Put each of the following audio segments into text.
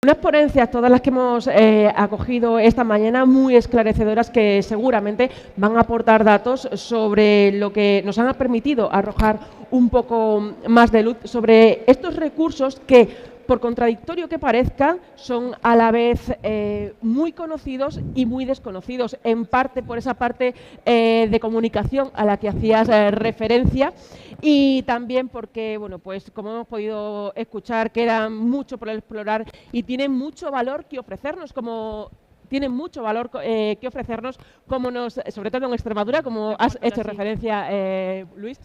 Unas ponencias, todas las que hemos acogido esta mañana, muy esclarecedoras, que seguramente van a aportar datos sobre lo que nos han permitido arrojar un poco más de luz sobre estos recursos que, por contradictorio que parezca, son a la vez muy conocidos y muy desconocidos, en parte por esa parte de comunicación a la que hacías referencia, y también porque, bueno, pues como hemos podido escuchar, queda mucho por explorar y tienen mucho valor que ofrecernos, sobre todo en Extremadura, como has hecho referencia, Luis.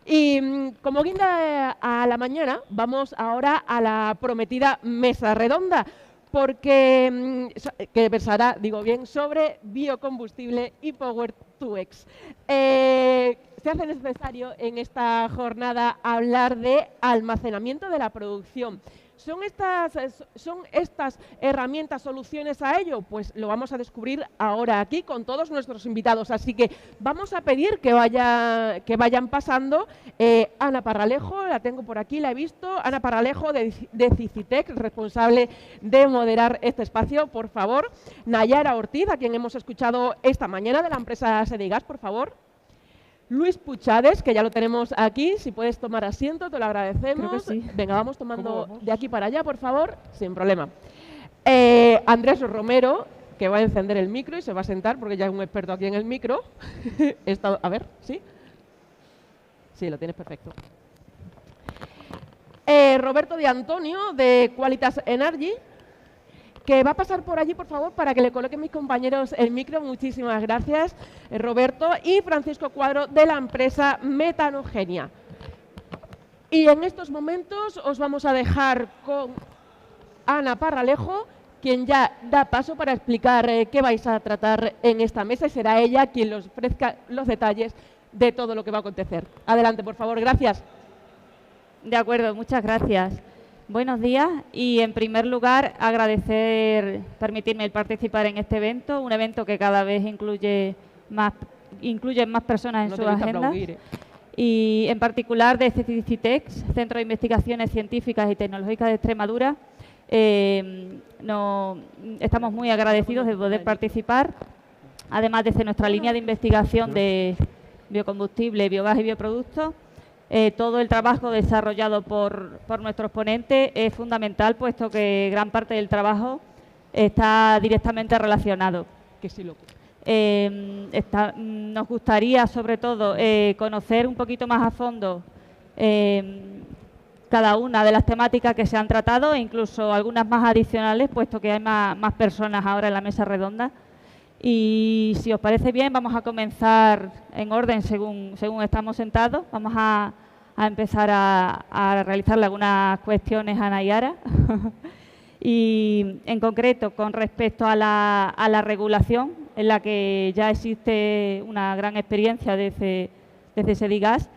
Y como guinda a la mañana, vamos ahora a la prometida mesa redonda, porque que versará, digo bien, sobre biocombustible y Power-to-X. Se hace necesario en esta jornada hablar de almacenamiento de la producción. ¿Son estas herramientas soluciones a ello? Pues lo vamos a descubrir ahora aquí con todos nuestros invitados. Así que vamos a pedir que vayan pasando. Ana Parralejo, la tengo por aquí, la he visto. Ana Parralejo de Cicitec, responsable de moderar este espacio, por favor. Nayara Ortiz, a quien hemos escuchado esta mañana, de la empresa Sedigas, por favor. Luis Puchades, que ya lo tenemos aquí, si puedes tomar asiento, te lo agradecemos. Creo que sí. Venga, vamos tomando de aquí para allá, por favor, sin problema. Andrés Romero, que va a encender el micro y se va a sentar, porque ya es un experto aquí en el micro. A ver, ¿sí? Sí, lo tienes perfecto. Roberto Di Antonio, de Qualitas Energy, que va a pasar por allí, por favor, para que le coloquen mis compañeros el micro. Muchísimas gracias, Roberto. Y Francisco Cuadro, de la empresa Metanogenia. Y en estos momentos os vamos a dejar con Ana Parralejo, quien ya da paso para explicar qué vais a tratar en esta mesa, y será ella quien os ofrezca los detalles de todo lo que va a acontecer. Adelante, por favor. Gracias. De acuerdo, muchas gracias. Buenos días y, en primer lugar, permitirme participar en este evento, un evento que cada vez incluye más personas en su agenda. Y, en particular, de Cicitec, Centro de Investigaciones Científicas y Tecnológicas de Extremadura. Estamos muy agradecidos de poder participar, además desde nuestra línea de investigación de biocombustible, biogás y bioproductos. Todo el trabajo desarrollado por nuestros ponentes es fundamental, puesto que gran parte del trabajo está directamente relacionado. Nos gustaría, sobre todo, conocer un poquito más a fondo cada una de las temáticas que se han tratado, e incluso algunas más adicionales, puesto que hay más personas ahora en la mesa redonda. Y, si os parece bien, vamos a comenzar en orden según estamos sentados. Vamos a empezar a realizarle algunas cuestiones a Nayara. Y, en concreto, con respecto a la regulación, en la que ya existe una gran experiencia desde Sedigas,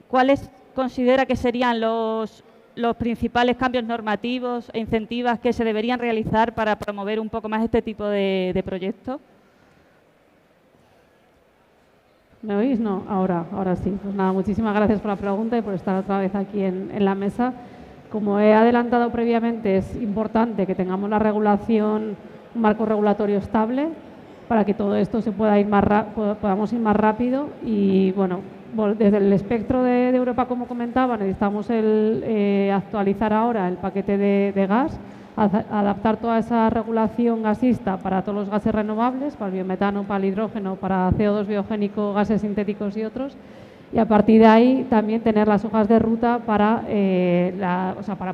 ¿cuáles considera que serían los principales cambios normativos e incentivos que se deberían realizar para promover un poco más este tipo de proyectos? ¿Me oís? No, ahora sí. Pues nada, muchísimas gracias por la pregunta y por estar otra vez aquí en la mesa. Como he adelantado previamente, es importante que tengamos la regulación, un marco regulatorio estable, para que todo esto podamos ir más rápido. Y, bueno, desde el espectro de Europa, como comentaba, necesitamos actualizar ahora el paquete de gas, adaptar toda esa regulación gasista para todos los gases renovables, para el biometano, para el hidrógeno, para CO2 biogénico, gases sintéticos y otros. Y, a partir de ahí, también tener las hojas de ruta para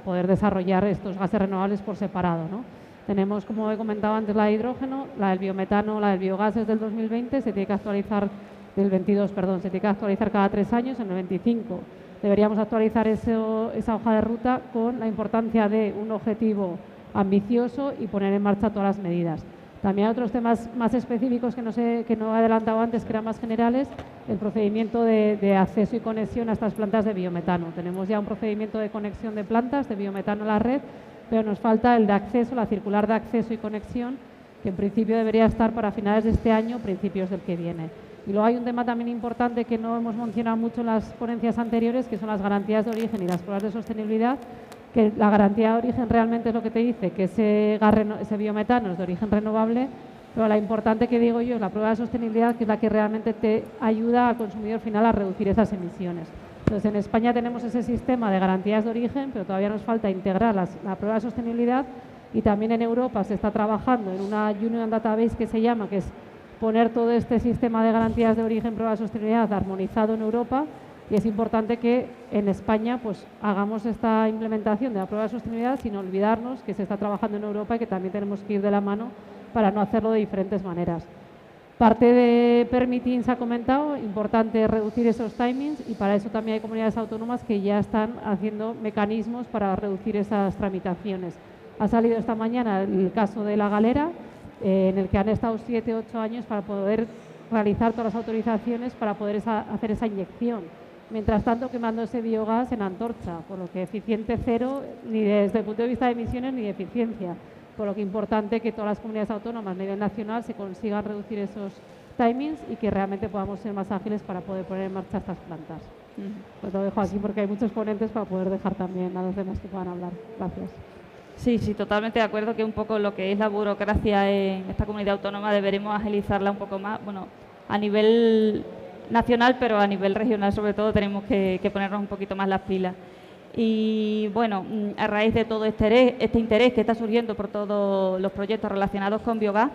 poder desarrollar estos gases renovables por separado, ¿no? Tenemos, como he comentado antes, la de hidrógeno, la del biometano, la del biogás es del 2020, se tiene que actualizar del 22, perdón, se tiene que actualizar cada 3 años, en el 25 deberíamos actualizar esa hoja de ruta, con la importancia de un objetivo ambicioso y poner en marcha todas las medidas. También hay otros temas más específicos que no he adelantado antes, que eran más generales, el procedimiento de acceso y conexión a estas plantas de biometano. Tenemos ya un procedimiento de conexión de plantas de biometano a la red, pero nos falta el de acceso, la circular de acceso y conexión, que en principio debería estar para finales de este año, principios del que viene. Y luego hay un tema también importante que no hemos mencionado mucho en las ponencias anteriores, que son las garantías de origen y las pruebas de sostenibilidad, que la garantía de origen realmente es lo que te dice, que ese biometano es de origen renovable, pero la importante que digo yo es la prueba de sostenibilidad, que es la que realmente te ayuda al consumidor final a reducir esas emisiones. Entonces, en España tenemos ese sistema de garantías de origen, pero todavía nos falta integrar la prueba de sostenibilidad, y también en Europa se está trabajando en una Union Database que se llama, que es poner todo este sistema de garantías de origen, prueba de sostenibilidad armonizado en Europa, y es importante que en España pues hagamos esta implementación de la prueba de sostenibilidad sin olvidarnos que se está trabajando en Europa y que también tenemos que ir de la mano para no hacerlo de diferentes maneras. Parte de permitting se ha comentado, importante reducir esos timings, y para eso también hay comunidades autónomas que ya están haciendo mecanismos para reducir esas tramitaciones. Ha salido esta mañana el caso de La Galera, en el que han estado 7 u 8 años para poder realizar todas las autorizaciones para poder hacer esa inyección. Mientras tanto, quemando ese biogás en antorcha, por lo que eficiente cero, ni desde el punto de vista de emisiones ni de eficiencia. Por lo que es importante que todas las comunidades autónomas a nivel nacional se consigan reducir esos timings y que realmente podamos ser más ágiles para poder poner en marcha estas plantas. Pues lo dejo aquí porque hay muchos ponentes para poder dejar también a los demás que puedan hablar. Gracias. Sí, sí, totalmente de acuerdo que un poco lo que es la burocracia en esta comunidad autónoma deberemos agilizarla un poco más, bueno, a nivel nacional, pero a nivel regional sobre todo tenemos que ponernos un poquito más las pilas. Y bueno, a raíz de todo este interés que está surgiendo por todos los proyectos relacionados con biogás,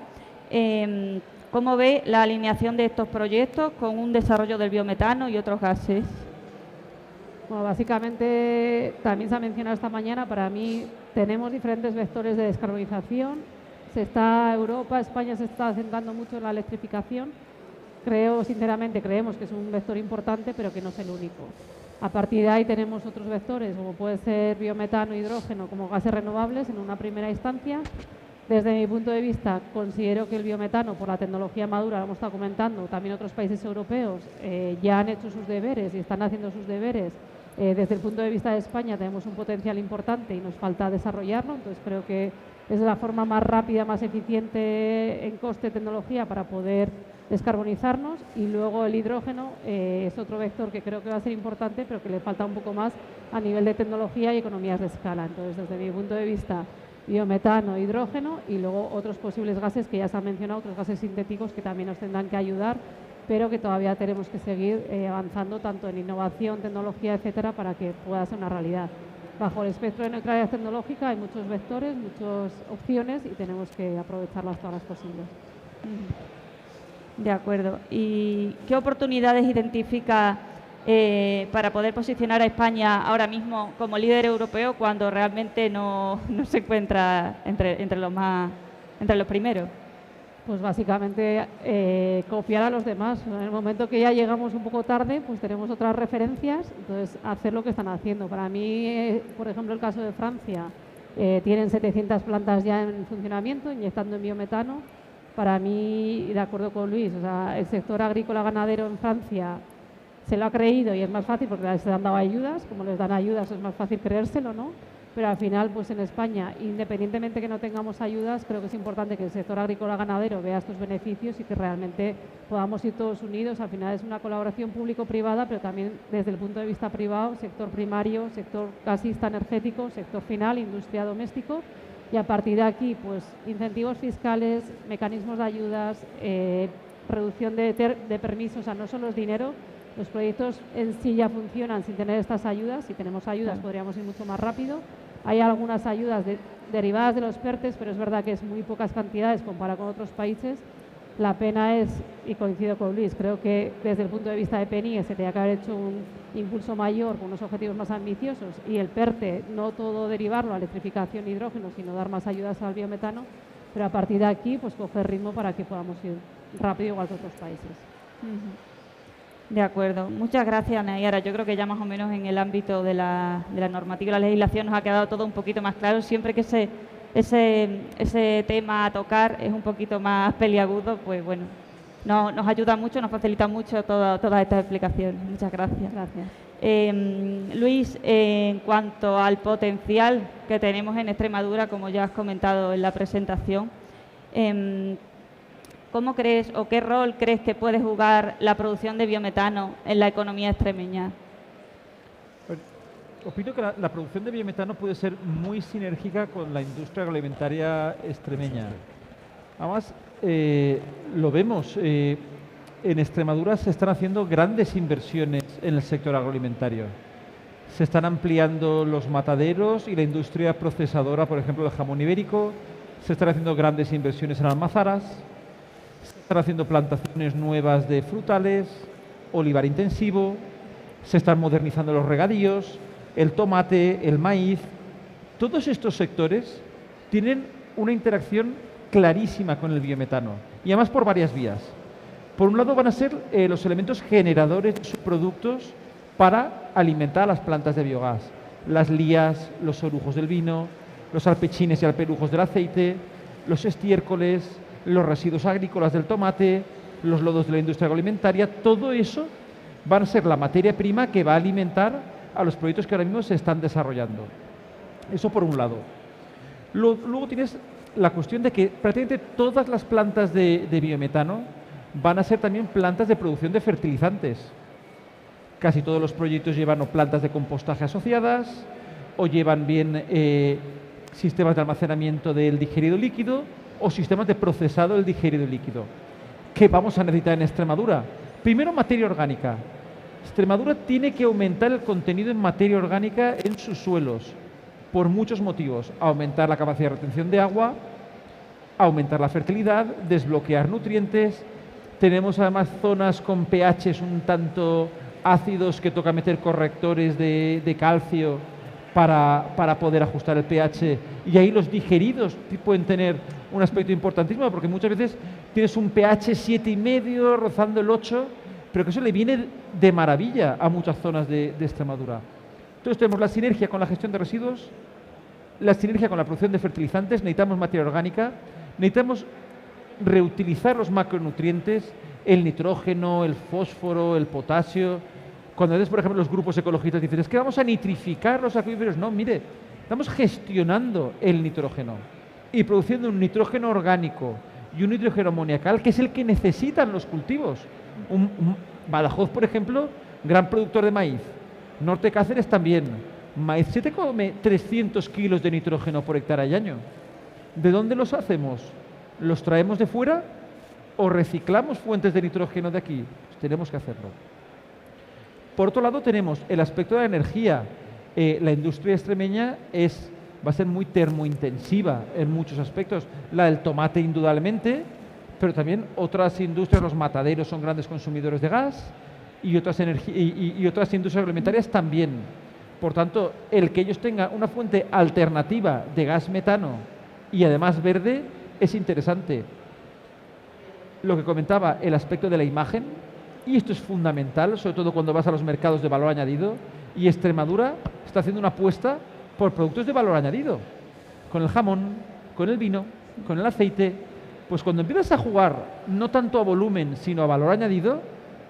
¿cómo ve la alineación de estos proyectos con un desarrollo del biometano y otros gases? Bueno, básicamente, también se ha mencionado esta mañana, para mí tenemos diferentes vectores de descarbonización. Europa, España se está centrando mucho en la electrificación. Sinceramente, creemos que es un vector importante, pero que no es el único. A partir de ahí tenemos otros vectores, como puede ser biometano, hidrógeno, como gases renovables en una primera instancia. Desde mi punto de vista, considero que el biometano, por la tecnología madura, lo hemos estado comentando, también otros países europeos ya han hecho sus deberes y están haciendo sus deberes. Desde el punto de vista de España tenemos un potencial importante y nos falta desarrollarlo, entonces creo que es la forma más rápida, más eficiente en coste de tecnología para poder descarbonizarnos. Y luego el hidrógeno es otro vector que creo que va a ser importante, pero que le falta un poco más a nivel de tecnología y economías de escala. Entonces, desde mi punto de vista, biometano, hidrógeno y luego otros posibles gases que ya se han mencionado, otros gases sintéticos que también nos tendrán que ayudar, pero que todavía tenemos que seguir avanzando tanto en innovación, tecnología, etcétera, para que pueda ser una realidad. Bajo el espectro de neutralidad tecnológica hay muchos vectores, muchas opciones y tenemos que aprovecharlas todas las posibles. De acuerdo. ¿Y qué oportunidades identifica para poder posicionar a España ahora mismo como líder europeo cuando realmente no se encuentra entre los primeros? Pues básicamente copiar a los demás. En el momento que ya llegamos un poco tarde, pues tenemos otras referencias, entonces hacer lo que están haciendo. Para mí, por ejemplo, el caso de Francia, tienen 700 plantas ya en funcionamiento, inyectando en biometano. Para mí, de acuerdo con Luis, o sea, el sector agrícola ganadero en Francia se lo ha creído y es más fácil porque les han dado ayudas, como les dan ayudas es más fácil creérselo, ¿no? Pero al final, pues en España, independientemente que no tengamos ayudas, creo que es importante que el sector agrícola ganadero vea estos beneficios y que realmente podamos ir todos unidos. Al final es una colaboración público-privada, pero también desde el punto de vista privado, sector primario, sector gasista energético, sector final, industria doméstico. Y a partir de aquí, pues incentivos fiscales, mecanismos de ayudas, reducción de permisos, o sea, no solo es dinero. Los proyectos en sí ya funcionan sin tener estas ayudas. Si tenemos ayudas podríamos ir mucho más rápido. Hay algunas ayudas derivadas de los PERTEs, pero es verdad que es muy pocas cantidades comparado con otros países. La pena es, y coincido con Luis, creo que desde el punto de vista de PNIE se tenía que haber hecho un impulso mayor con unos objetivos más ambiciosos y el PERTE, no todo derivarlo a electrificación e hidrógeno, sino dar más ayudas al biometano, pero a partir de aquí pues coger ritmo para que podamos ir rápido igual que otros países. De acuerdo. Muchas gracias, Nayara. Yo creo que ya más o menos en el ámbito de la normativa y la legislación nos ha quedado todo un poquito más claro. Siempre que ese tema a tocar es un poquito más peliagudo, pues bueno, nos ayuda mucho, nos facilita mucho todas estas explicaciones. Muchas gracias. Gracias. Luis, en cuanto al potencial que tenemos en Extremadura, como ya has comentado en la presentación, ¿cómo crees o qué rol crees que puede jugar la producción de biometano en la economía extremeña? Opino que la producción de biometano puede ser muy sinérgica con la industria agroalimentaria extremeña. Además, lo vemos, en Extremadura se están haciendo grandes inversiones en el sector agroalimentario. Se están ampliando los mataderos y la industria procesadora, por ejemplo, del jamón ibérico. Se están haciendo grandes inversiones en almazaras. Se están haciendo plantaciones nuevas de frutales, olivar intensivo. Se están modernizando los regadíos, el tomate, el maíz. Todos estos sectores tienen una interacción clarísima con el biometano, y además por varias vías. Por un lado van a ser los elementos generadores de subproductos para alimentar a las plantas de biogás. Las lías, los orujos del vino, los alpechines y alperujos del aceite, los estiércoles, los residuos agrícolas del tomate, los lodos de la industria agroalimentaria, todo eso van a ser la materia prima que va a alimentar a los proyectos que ahora mismo se están desarrollando. Eso por un lado. Luego tienes la cuestión de que prácticamente todas las plantas de biometano van a ser también plantas de producción de fertilizantes. Casi todos los proyectos llevan o plantas de compostaje asociadas, o llevan bien sistemas de almacenamiento del digerido líquido, o sistemas de procesado del digerido líquido. ¿Qué vamos a necesitar en Extremadura? Primero, materia orgánica. Extremadura tiene que aumentar el contenido en materia orgánica en sus suelos, por muchos motivos. Aumentar la capacidad de retención de agua, aumentar la fertilidad, desbloquear nutrientes. Tenemos además zonas con pHs un tanto ácidos que toca meter correctores de calcio para poder ajustar el pH, y ahí los digeridos pueden tener un aspecto importantísimo, porque muchas veces tienes un pH 7,5 rozando el 8, pero que eso le viene de maravilla a muchas zonas de Extremadura. Entonces tenemos la sinergia con la gestión de residuos, la sinergia con la producción de fertilizantes, necesitamos materia orgánica, necesitamos reutilizar los macronutrientes, el nitrógeno, el fósforo, el potasio. Cuando ves, por ejemplo, los grupos ecologistas dicen, es que vamos a nitrificar los acuíferos. No, mire, estamos gestionando el nitrógeno y produciendo un nitrógeno orgánico y un nitrógeno amoniacal, que es el que necesitan los cultivos. Badajoz, por ejemplo, gran productor de maíz. Norte Cáceres también. Maíz se te come 300 kilos de nitrógeno por hectárea y año. ¿De dónde los hacemos? ¿Los traemos de fuera o reciclamos fuentes de nitrógeno de aquí? Pues tenemos que hacerlo. Por otro lado, tenemos el aspecto de la energía. La industria extremeña va a ser muy termointensiva en muchos aspectos. La del tomate, indudablemente, pero también otras industrias, los mataderos son grandes consumidores de gas, y otras industrias agroalimentarias también. Por tanto, el que ellos tengan una fuente alternativa de gas metano y además verde es interesante. Lo que comentaba, el aspecto de la imagen, y esto es fundamental, sobre todo cuando vas a los mercados de valor añadido, y Extremadura está haciendo una apuesta por productos de valor añadido, con el jamón, con el vino, con el aceite. Pues cuando empiezas a jugar no tanto a volumen, sino a valor añadido,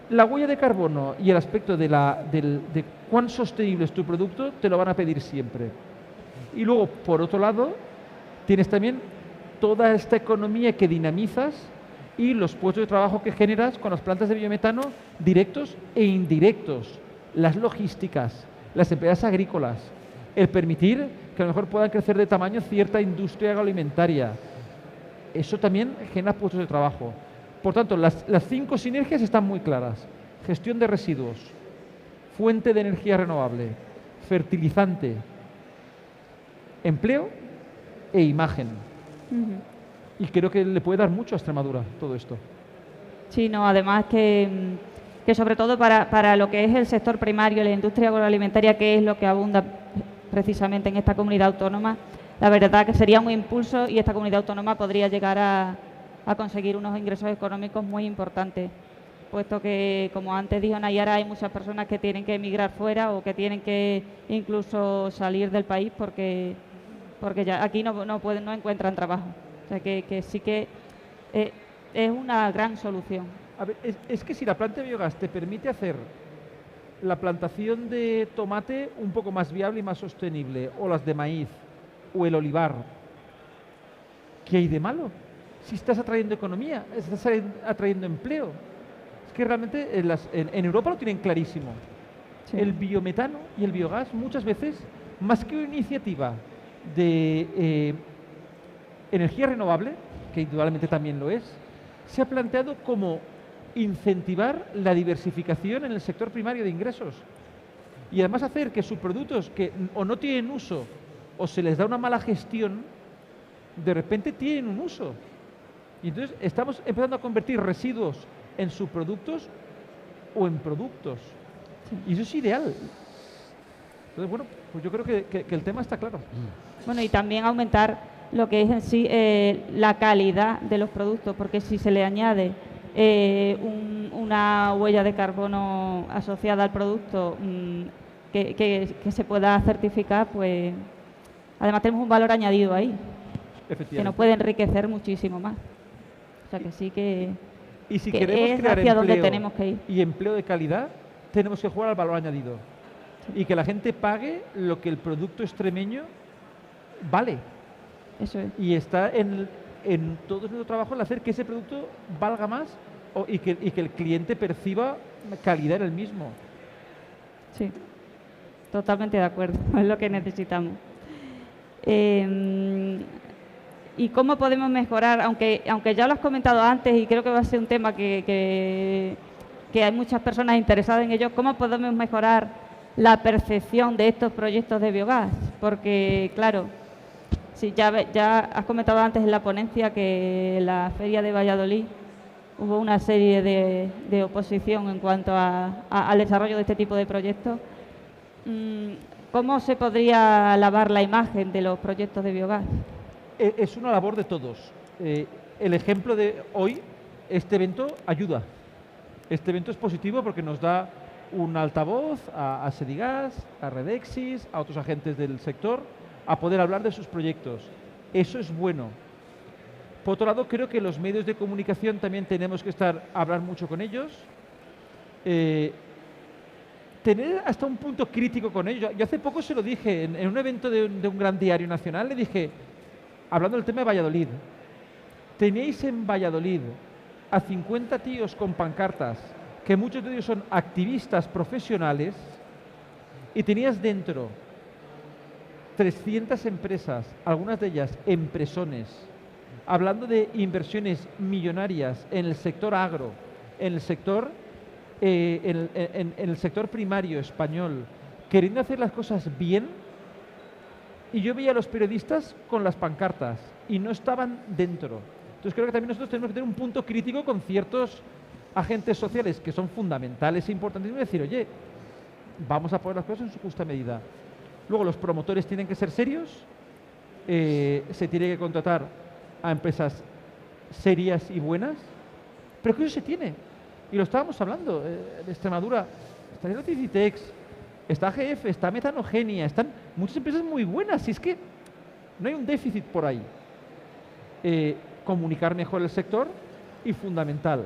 la huella de carbono y el aspecto de cuán sostenible es tu producto te lo van a pedir siempre. Y luego, por otro lado, tienes también toda esta economía que dinamizas y los puestos de trabajo que generas con las plantas de biometano directos e indirectos, las logísticas, las empresas agrícolas, el permitir que a lo mejor puedan crecer de tamaño cierta industria agroalimentaria. Eso también genera puestos de trabajo. Por tanto, las 5 sinergias están muy claras. Gestión de residuos, fuente de energía renovable, fertilizante, empleo e imagen. Y creo que le puede dar mucho a Extremadura todo esto. Sí, no, además que sobre todo para lo que es el sector primario, la industria agroalimentaria, que es lo que abunda precisamente en esta comunidad autónoma, la verdad que sería un impulso, y esta comunidad autónoma podría llegar a conseguir unos ingresos económicos muy importantes, puesto que, como antes dijo Nayara, hay muchas personas que tienen que emigrar fuera o que tienen que incluso salir del país porque ya aquí no encuentran trabajo. O sea que sí que es una gran solución. A ver, es que si la planta de biogás te permite hacer la plantación de tomate un poco más viable y más sostenible, o las de maíz, o el olivar, ¿qué hay de malo? Si estás atrayendo economía, estás atrayendo empleo. Es que realmente en Europa lo tienen clarísimo. Sí. El biometano y el biogás muchas veces, más que una iniciativa de energía renovable, que indudablemente también lo es, se ha planteado como incentivar la diversificación en el sector primario de ingresos y además hacer que sus productos que o no tienen uso o se les da una mala gestión, de repente tienen un uso. Y entonces estamos empezando a convertir residuos en subproductos o en productos. Y eso es ideal. Entonces, bueno, pues yo creo que el tema está claro. Bueno, y también aumentar lo que es en sí la calidad de los productos, porque si se le añade una huella de carbono asociada al producto que se pueda certificar, pues además tenemos un valor añadido ahí, que nos puede enriquecer muchísimo más. O sea que sí que, y si que queremos es crear hacia donde empleo tenemos que ir. y empleo de calidad, tenemos que jugar al valor añadido. Y que la gente pague lo que el producto extremeño vale. Eso es. Y está en todo nuestro trabajo el hacer que ese producto valga más y que el cliente perciba calidad en el mismo. Sí, totalmente de acuerdo, es lo que necesitamos. ¿Y cómo podemos mejorar? Aunque ya lo has comentado antes y creo que va a ser un tema que hay muchas personas interesadas en ello, ¿cómo podemos mejorar la percepción de estos proyectos de biogás? Porque, claro, sí, ya has comentado antes en la ponencia que en la Feria de Valladolid hubo una serie de oposición en cuanto al desarrollo de este tipo de proyectos. ¿Cómo se podría lavar la imagen de los proyectos de biogás? Es una labor de todos. El ejemplo de hoy, este evento ayuda. Este evento es positivo porque nos da un altavoz a Sedigas, a Redexis, a otros agentes del sector, a poder hablar de sus proyectos. Eso es bueno. Por otro lado, creo que los medios de comunicación también tenemos que hablar mucho con ellos. Tener hasta un punto crítico con ellos. Yo hace poco se lo dije en un evento de un gran diario nacional, le dije, hablando del tema de Valladolid, tenéis en Valladolid a 50 tíos con pancartas, que muchos de ellos son activistas profesionales, y tenías dentro 300 empresas, algunas de ellas empresones, hablando de inversiones millonarias en el sector agro, en el sector, en el sector primario español, queriendo hacer las cosas bien, y yo veía a los periodistas con las pancartas y no estaban dentro. Entonces creo que también nosotros tenemos que tener un punto crítico con ciertos agentes sociales que son fundamentales e importantes y decir, oye, vamos a poner las cosas en su justa medida. Luego los promotores tienen que ser serios, se tiene que contratar a empresas serias y buenas, pero que eso se tiene. Y lo estábamos hablando, en Extremadura está Citex, está GF, está Metanogenia, están muchas empresas muy buenas, y es que no hay un déficit por ahí. Comunicar mejor el sector y fundamental,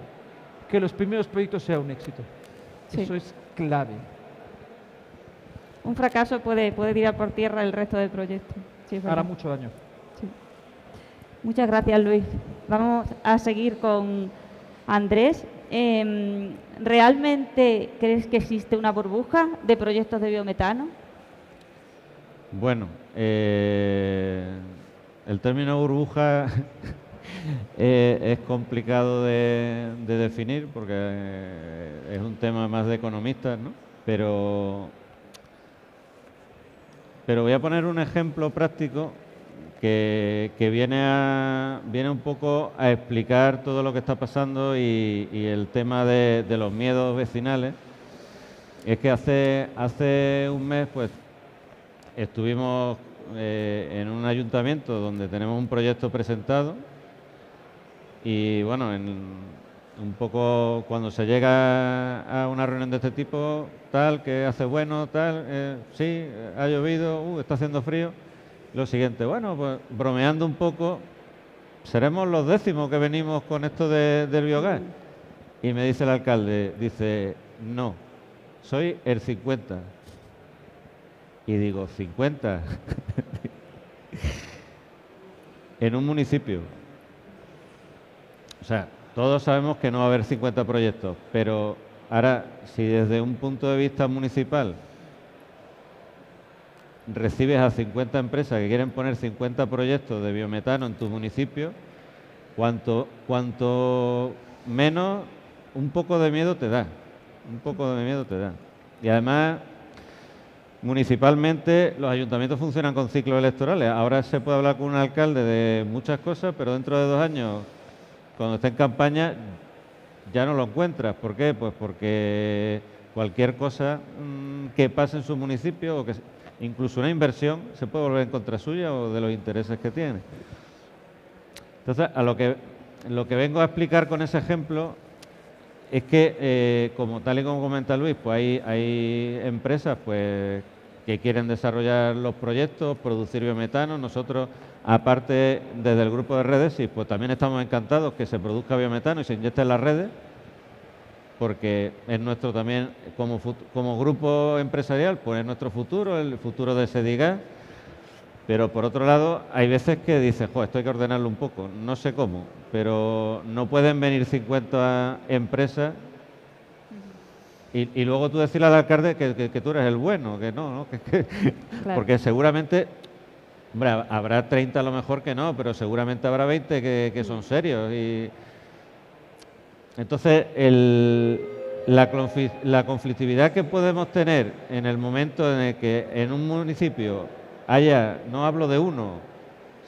que los primeros proyectos sean un éxito. Sí. Eso es clave. Un fracaso puede tirar por tierra el resto del proyecto. Sí, Hará mucho daño. Sí. Muchas gracias, Luis. Vamos a seguir con Andrés. ¿Realmente crees que existe una burbuja de proyectos de biometano? Bueno, el término burbuja es complicado de definir porque es un tema más de economistas, ¿no? Pero voy a poner un ejemplo práctico que viene un poco a explicar todo lo que está pasando y el tema de los miedos vecinales. Es que hace un mes pues estuvimos en un ayuntamiento donde tenemos un proyecto presentado y bueno, un poco cuando se llega a una reunión de este tipo, tal, que hace bueno, tal, sí, ha llovido, está haciendo frío. Lo siguiente, bueno, pues bromeando un poco, seremos los 10º que venimos con esto del biogás. Y me dice el alcalde, dice, no, soy el 50. Y digo, 50. En un municipio. O sea, todos sabemos que no va a haber 50 proyectos, pero Ahora, si desde un punto de vista municipal recibes a 50 empresas que quieren poner 50 proyectos de biometano en tu municipio, cuanto menos, un poco de miedo te da. Un poco de miedo te da. Y además, municipalmente, los ayuntamientos funcionan con ciclos electorales. Ahora se puede hablar con un alcalde de muchas cosas, pero dentro de 2 años, cuando esté en campaña, ya no lo encuentras. ¿Por qué? Pues porque cualquier cosa que pase en su municipio, o que incluso una inversión, se puede volver en contra suya o de los intereses que tiene. Entonces, lo que vengo a explicar con ese ejemplo es que, como tal y como comenta Luis, pues hay empresas pues que quieren desarrollar los proyectos, producir biometano. Nosotros, aparte, desde el grupo de redes, pues también estamos encantados que se produzca biometano y se inyecte en las redes, porque es nuestro también, como grupo empresarial, pues es nuestro futuro, el futuro de Sedigas. Pero por otro lado, hay veces que dices, jo, esto hay que ordenarlo un poco, no sé cómo, pero no pueden venir 50 empresas y luego tú decirle al alcalde que tú eres el bueno, que no, Claro. Porque seguramente, hombre, habrá 30 a lo mejor que no, pero seguramente habrá 20 que son serios. Y entonces, la conflictividad que podemos tener en el momento en el que en un municipio haya, no hablo de 1,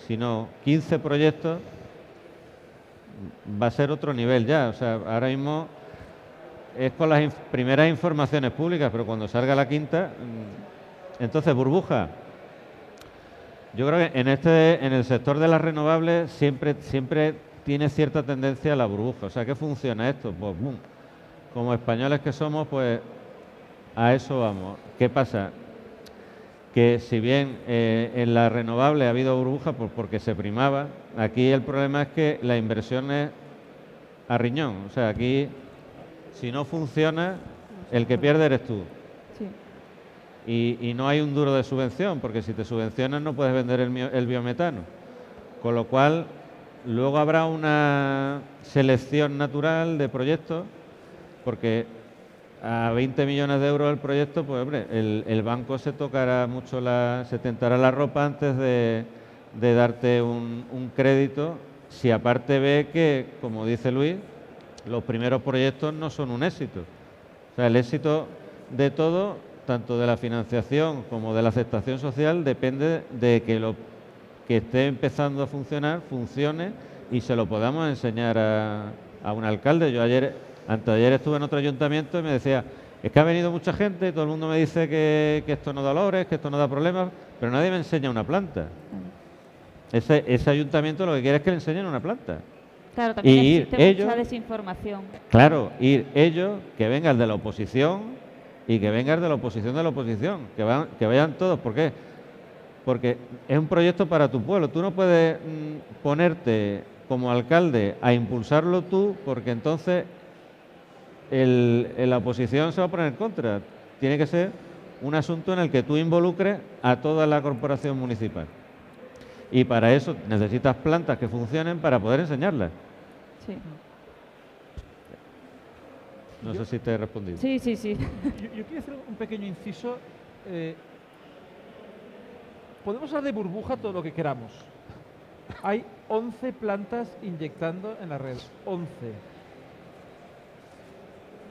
sino 15 proyectos, va a ser otro nivel ya. O sea, ahora mismo es con las primeras informaciones públicas, pero cuando salga la quinta, entonces burbuja. Yo creo que en el sector de las renovables siempre tiene cierta tendencia a la burbuja. O sea, ¿qué funciona esto? Pues boom. Como españoles que somos, pues a eso vamos. ¿Qué pasa? Que si bien en la renovable ha habido burbuja porque se primaba, aquí el problema es que la inversión es a riñón. O sea, aquí si no funciona, el que pierde eres tú. Sí. Y no hay un duro de subvención, porque si te subvencionan no puedes vender el biometano. Con lo cual, luego habrá una selección natural de proyectos, porque a 20 millones de euros el proyecto, pues hombre, el banco se tocará mucho se tentará la ropa antes de darte un crédito, si aparte ve que, como dice Luis, los primeros proyectos no son un éxito. O sea, el éxito de todo, tanto de la financiación como de la aceptación social, depende de que lo que esté empezando a funcionar, funcione y se lo podamos enseñar a un alcalde. Yo anteayer estuve en otro ayuntamiento y me decía, es que ha venido mucha gente, todo el mundo me dice que esto no da olores, que esto no da problemas, pero nadie me enseña una planta. Ese ayuntamiento lo que quiere es que le enseñen una planta. Claro, también Y existe ellos, mucha desinformación. claro, ir ellos, que vengan de la oposición y que vengan de la oposición, que vayan todos. ¿Por qué? Porque es un proyecto para tu pueblo. Tú no puedes ponerte como alcalde a impulsarlo tú, porque entonces la oposición se va a poner en contra. Tiene que ser un asunto en el que tú involucres a toda la corporación municipal. Y para eso necesitas plantas que funcionen para poder enseñarlas. Sí. No sé si te he respondido. Sí. Yo quiero hacer un pequeño inciso. Podemos hablar de burbuja todo lo que queramos. Hay 11 plantas inyectando en la red. 11.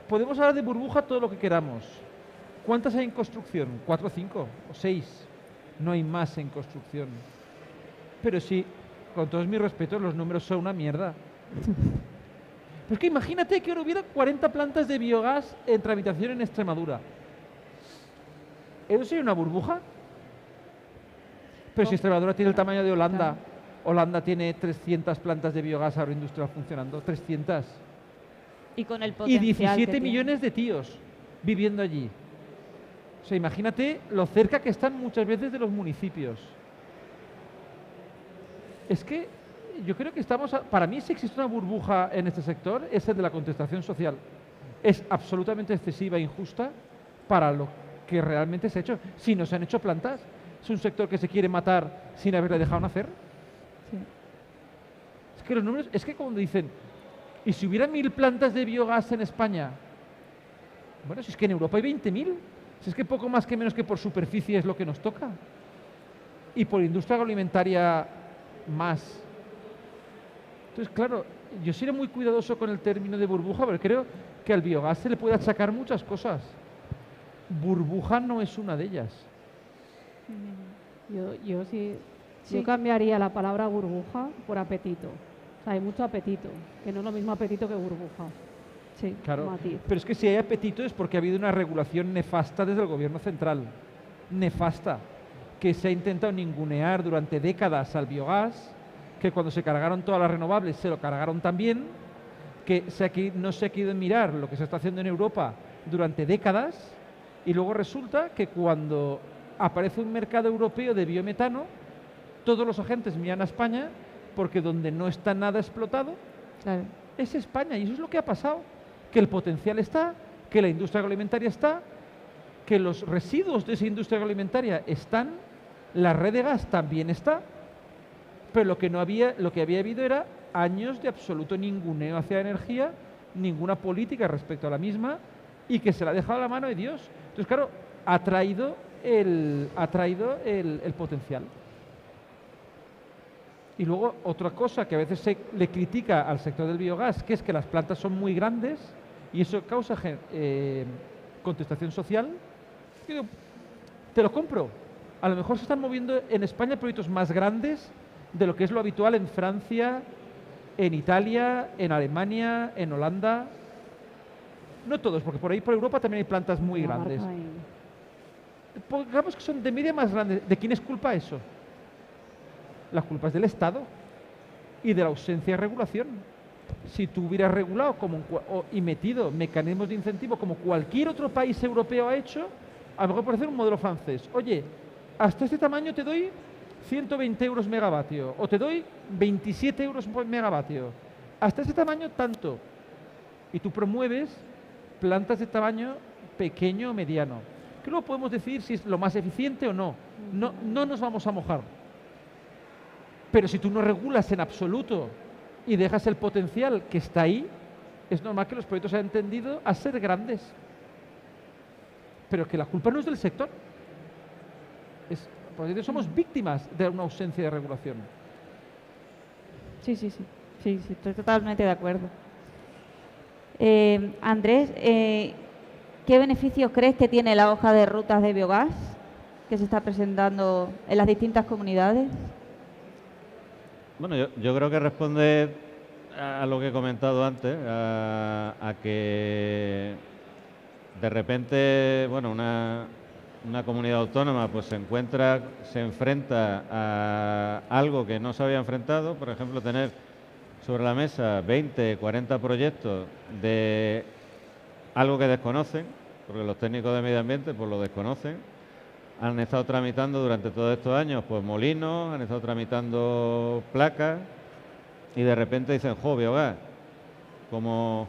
Podemos hablar de burbuja todo lo que queramos. ¿Cuántas hay en construcción? 4, 5 o 6. No hay más en construcción. Pero sí, con todos mis respetos, los números son una mierda. Pero es que imagínate que ahora hubiera 40 plantas de biogás en tramitación en Extremadura. ¿Eso sería una burbuja? Pero si Extremadura tiene el tamaño de Holanda, Claro. Holanda tiene 300 plantas de biogás agroindustrial funcionando, 300. Y con el Y potencial 17 que tiene. millones de tíos viviendo allí. O sea, imagínate lo cerca que están muchas veces de los municipios. Es que yo creo que para mí si existe una burbuja en este sector es el de la contestación social. Es absolutamente excesiva e injusta para lo que realmente se ha hecho. Si no se han hecho plantas, es un sector que se quiere matar sin haberle dejado nacer. Sí. Es que los números, es que cuando dicen, y si hubiera 1000 plantas de biogás en España, Bueno, si es que en Europa hay 20.000, si es que poco más que menos que por superficie es lo que nos toca. Y por industria agroalimentaria más. Entonces, claro, yo seré muy cuidadoso con el término de burbuja, porque creo que al biogás se le puede achacar muchas cosas. Burbuja no es una de ellas. Yo sí, Sí. yo cambiaría la palabra burbuja por apetito. O sea, hay mucho apetito, que no es lo mismo apetito que burbuja. Sí, Claro, matiz. pero es que si hay apetito es porque ha habido una regulación nefasta desde el gobierno central. Nefasta. Que se ha intentado ningunear durante décadas al biogás, que cuando se cargaron todas las renovables se lo cargaron también, que no se ha querido mirar lo que se está haciendo en Europa durante décadas, y luego resulta que cuando aparece un mercado europeo de biometano, todos los agentes miran a España, porque donde no está nada explotado Claro. es España, y eso es lo que ha pasado, que el potencial está, que la industria agroalimentaria está, que los residuos de esa industria agroalimentaria están, la red de gas también está, pero lo que había habido era años de absoluto ninguneo hacia la energía, ninguna política respecto a la misma, y que se la ha dejado a la mano de Dios. Entonces, claro, ha traído el potencial. Y luego otra cosa que a veces se le critica al sector del biogás, que es que las plantas son muy grandes y eso causa contestación social. Yo digo, te lo compro. A lo mejor se están moviendo en España proyectos más grandes de lo que es lo habitual en Francia, en Italia, en Alemania, en Holanda. No todos, porque por ahí por Europa también hay plantas muy Dinamarca grandes. y- Pongamos que son de media más grandes. ¿De quién es culpa eso? La culpa es del Estado y de la ausencia de regulación. Si tú hubieras regulado y metido mecanismos de incentivo como cualquier otro país europeo ha hecho, a lo mejor por hacer un modelo francés. Oye, hasta este tamaño te doy 120 euros megavatio o te doy 27 euros por megavatio. Hasta este tamaño tanto. Y tú promueves plantas de tamaño pequeño o mediano. Que luego podemos decidir si es lo más eficiente o no. No nos vamos a mojar. Pero si tú no regulas en absoluto y dejas el potencial que está ahí, es normal que los proyectos hayan tendido a ser grandes. Pero que la culpa no es del sector. Porque somos víctimas de una ausencia de regulación. Sí, sí, sí. Sí, sí, estoy totalmente de acuerdo. Andrés, ¿qué beneficios crees que tiene la hoja de rutas de biogás que se está presentando en las distintas comunidades? Bueno, yo creo que responde a lo que he comentado antes, a que de repente, bueno, una comunidad autónoma pues se enfrenta a algo que no se había enfrentado, por ejemplo, tener sobre la mesa 20, 40 proyectos de algo que desconocen, porque los técnicos de medio ambiente pues lo desconocen. Han estado tramitando durante todos estos años pues molinos, han estado tramitando placas y de repente dicen, ¡jo, biogás! Como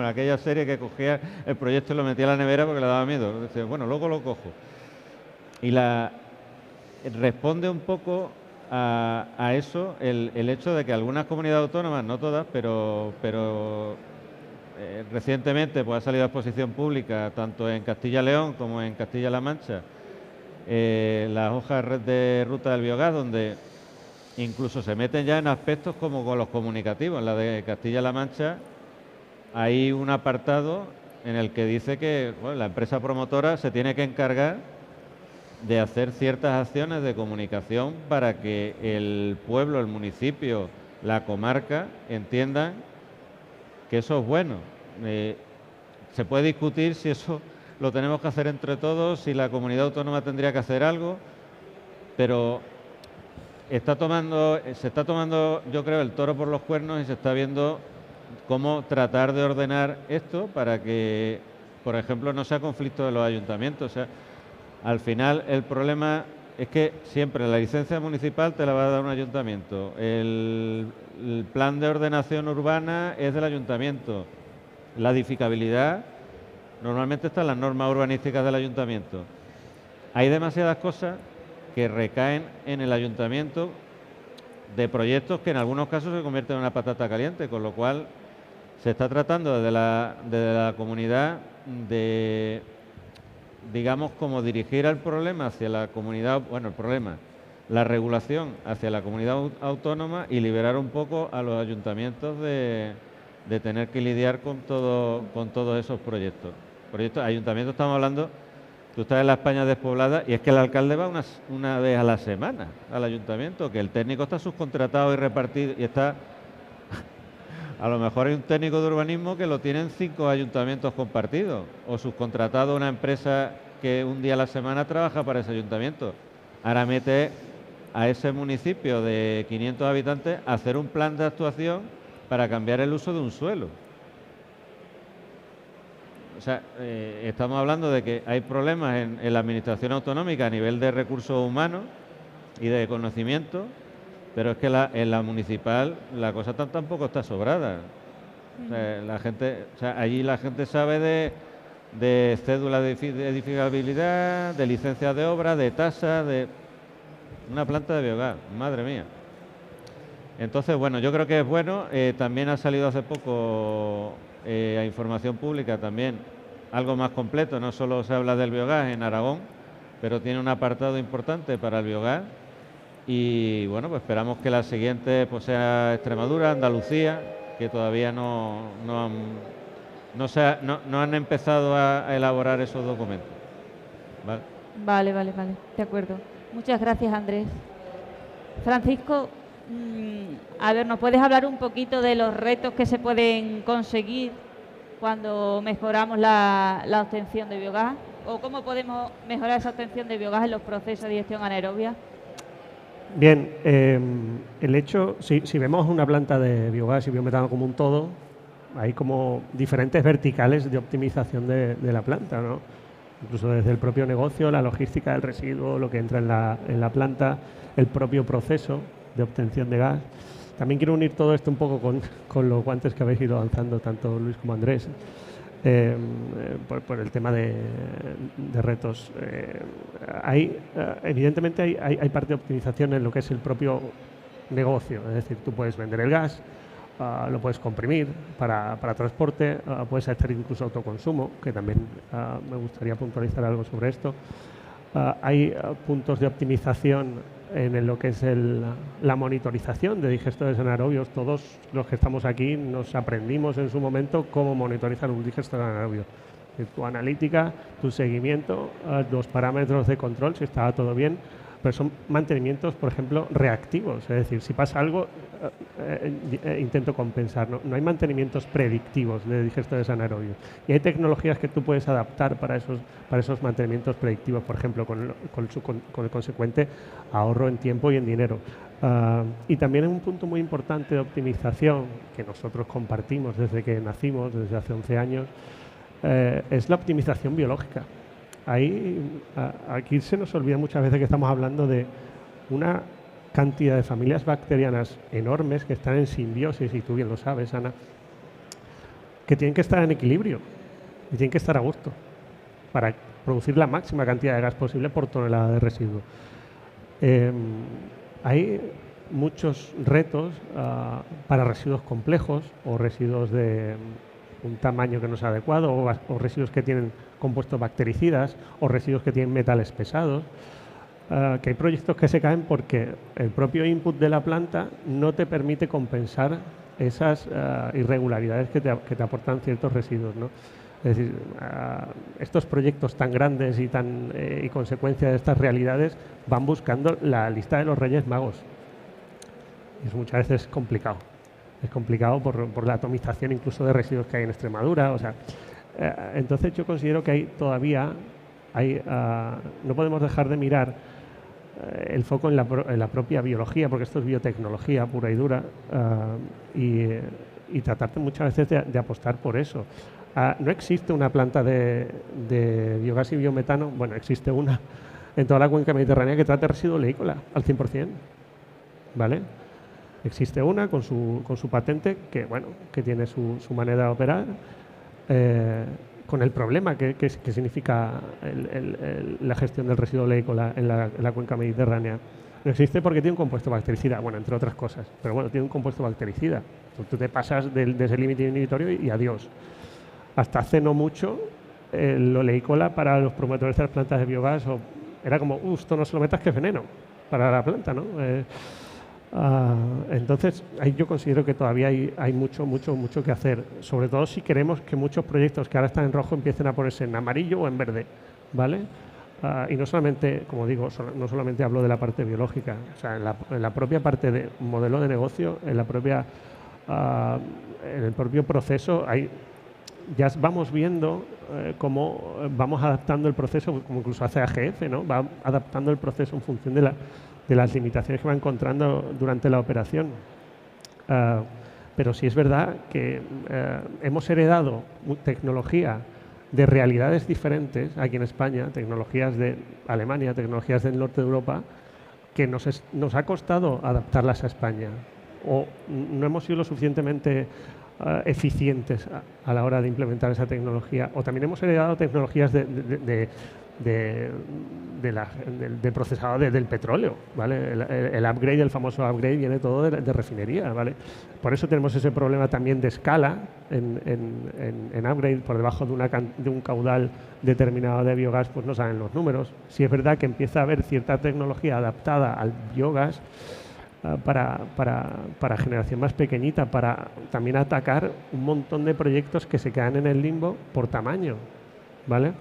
en aquella serie que cogía el proyecto y lo metía a la nevera porque le daba miedo. Decía, bueno, luego lo cojo. Y responde un poco a eso el hecho de que algunas comunidades autónomas, no todas, pero recientemente pues ha salido a exposición pública tanto en Castilla y León como en Castilla-La Mancha las hojas de ruta del biogás, donde incluso se meten ya en aspectos como con los comunicativos. En la de Castilla-La Mancha hay un apartado en el que dice que bueno, la empresa promotora se tiene que encargar de hacer ciertas acciones de comunicación para que el pueblo, el municipio, la comarca entiendan que eso es bueno. Se puede discutir si eso lo tenemos que hacer entre todos, si la comunidad autónoma tendría que hacer algo, pero se está tomando, yo creo, el toro por los cuernos y se está viendo cómo tratar de ordenar esto para que, por ejemplo, no sea conflicto de los ayuntamientos. O sea, al final el problema es que siempre la licencia municipal te la va a dar un ayuntamiento, el plan de ordenación urbana es del ayuntamiento, la edificabilidad normalmente está en las normas urbanísticas del ayuntamiento. Hay demasiadas cosas que recaen en el ayuntamiento de proyectos que en algunos casos se convierten en una patata caliente, con lo cual Se está tratando desde la comunidad de, digamos, como dirigir el problema hacia la comunidad, bueno, el problema, la regulación hacia la comunidad autónoma y liberar un poco a los ayuntamientos de tener que lidiar con todos esos proyectos. Ayuntamientos, estamos hablando, tú estás en la España despoblada y es que el alcalde va una vez a la semana al ayuntamiento, que el técnico está subcontratado y repartido y está... A lo mejor hay un técnico de urbanismo que lo tienen 5 ayuntamientos compartidos o subcontratado a una empresa que un día a la semana trabaja para ese ayuntamiento. Ahora mete a ese municipio de 500 habitantes a hacer un plan de actuación para cambiar el uso de un suelo. O sea, estamos hablando de que hay problemas en la administración autonómica a nivel de recursos humanos y de conocimiento, pero es que en la municipal la cosa tampoco está sobrada. O sea, allí la gente sabe de cédula de edificabilidad, de licencias de obra, de tasas, de una planta de biogás, madre mía. Entonces, bueno, yo creo que es bueno. También ha salido hace poco a información pública también algo más completo. No solo se habla del biogás en Aragón, pero tiene un apartado importante para el biogás. Y bueno, pues esperamos que la siguiente pues sea Extremadura, Andalucía, que todavía no han empezado a elaborar esos documentos. Vale, de acuerdo. Muchas gracias, Andrés. Francisco, a ver, ¿nos puedes hablar un poquito de los retos que se pueden conseguir cuando mejoramos la obtención de biogás? ¿O cómo podemos mejorar esa obtención de biogás en los procesos de digestión anaerobia? Bien, el hecho, si vemos una planta de biogás y biometano como un todo, hay como diferentes verticales de optimización de la planta, ¿no? Incluso desde el propio negocio, la logística del residuo, lo que entra en la planta, el propio proceso de obtención de gas. También quiero unir todo esto un poco con los guantes que habéis ido avanzando, tanto Luis como Andrés, por el tema de retos. Evidentemente hay parte de optimización en lo que es el propio negocio, es decir, tú puedes vender el gas, lo puedes comprimir para transporte, puedes hacer incluso autoconsumo, que también me gustaría puntualizar algo sobre esto. Hay puntos de optimización en lo que es la monitorización de digestores anaerobios. Todos los que estamos aquí nos aprendimos en su momento cómo monitorizar un digestor anaerobio. Tu analítica, tu seguimiento, los parámetros de control, si estaba todo bien, pero son mantenimientos, por ejemplo, reactivos. Es decir, si pasa algo, intento compensar. No hay mantenimientos predictivos de digestores anaerobios. Y hay tecnologías que tú puedes adaptar para esos mantenimientos predictivos, por ejemplo, con el consecuente ahorro en tiempo y en dinero. Y también un punto muy importante de optimización que nosotros compartimos desde que nacimos, desde hace 11 años, es la optimización biológica. Aquí se nos olvida muchas veces que estamos hablando de una cantidad de familias bacterianas enormes que están en simbiosis, y tú bien lo sabes, Ana, que tienen que estar en equilibrio y tienen que estar a gusto para producir la máxima cantidad de gas posible por tonelada de residuo. Hay muchos retos para residuos complejos o residuos de un tamaño que no es adecuado, o residuos que tienen compuestos bactericidas, o residuos que tienen metales pesados, que hay proyectos que se caen porque el propio input de la planta no te permite compensar esas irregularidades que te aportan ciertos residuos, ¿no? Es decir, estos proyectos tan grandes y consecuencia de estas realidades van buscando la lista de los Reyes Magos. Y eso muchas veces es complicado. Es complicado por la atomización incluso de residuos que hay en Extremadura. O sea, entonces yo considero que no podemos dejar de mirar el foco en la propia biología, porque esto es biotecnología pura y dura, y tratar muchas veces de apostar por eso. No existe una planta de biogás y biometano, bueno, existe una en toda la cuenca mediterránea que trate residuo oleícola al 100%, ¿vale? Existe una con su patente que tiene su manera de operar, con el problema que significa la gestión del residuo oleícola en la cuenca mediterránea. No existe porque tiene un compuesto bactericida, bueno, entre otras cosas, pero bueno, tiene un compuesto bactericida. Tú te pasas de ese límite inhibitorio y adiós. Hasta hace no mucho, el oleícola para los promotores de las plantas de biogás era como, esto no se lo metas que es veneno para la planta, ¿no? Entonces, ahí yo considero que todavía hay mucho que hacer, sobre todo si queremos que muchos proyectos que ahora están en rojo empiecen a ponerse en amarillo o en verde, ¿vale? Y no solamente, como digo, no solamente hablo de la parte biológica, o sea, en la propia parte de modelo de negocio, en el propio proceso, ya vamos viendo cómo vamos adaptando el proceso, como incluso hace AGF, ¿no? Va adaptando el proceso en función de las limitaciones que va encontrando durante la operación. Pero sí es verdad que hemos heredado tecnología de realidades diferentes aquí en España, tecnologías de Alemania, tecnologías del norte de Europa, que nos ha costado adaptarlas a España, o no hemos sido lo suficientemente eficientes a la hora de implementar esa tecnología, o también hemos heredado tecnologías de procesado del petróleo, ¿vale? El upgrade, el famoso upgrade, viene todo de refinería, ¿vale? Por eso tenemos ese problema también de escala en upgrade, por debajo de un caudal determinado de biogás, pues no salen los números. Si es verdad que empieza a haber cierta tecnología adaptada al biogás para generación más pequeñita, para también atacar un montón de proyectos que se quedan en el limbo por tamaño, ¿vale?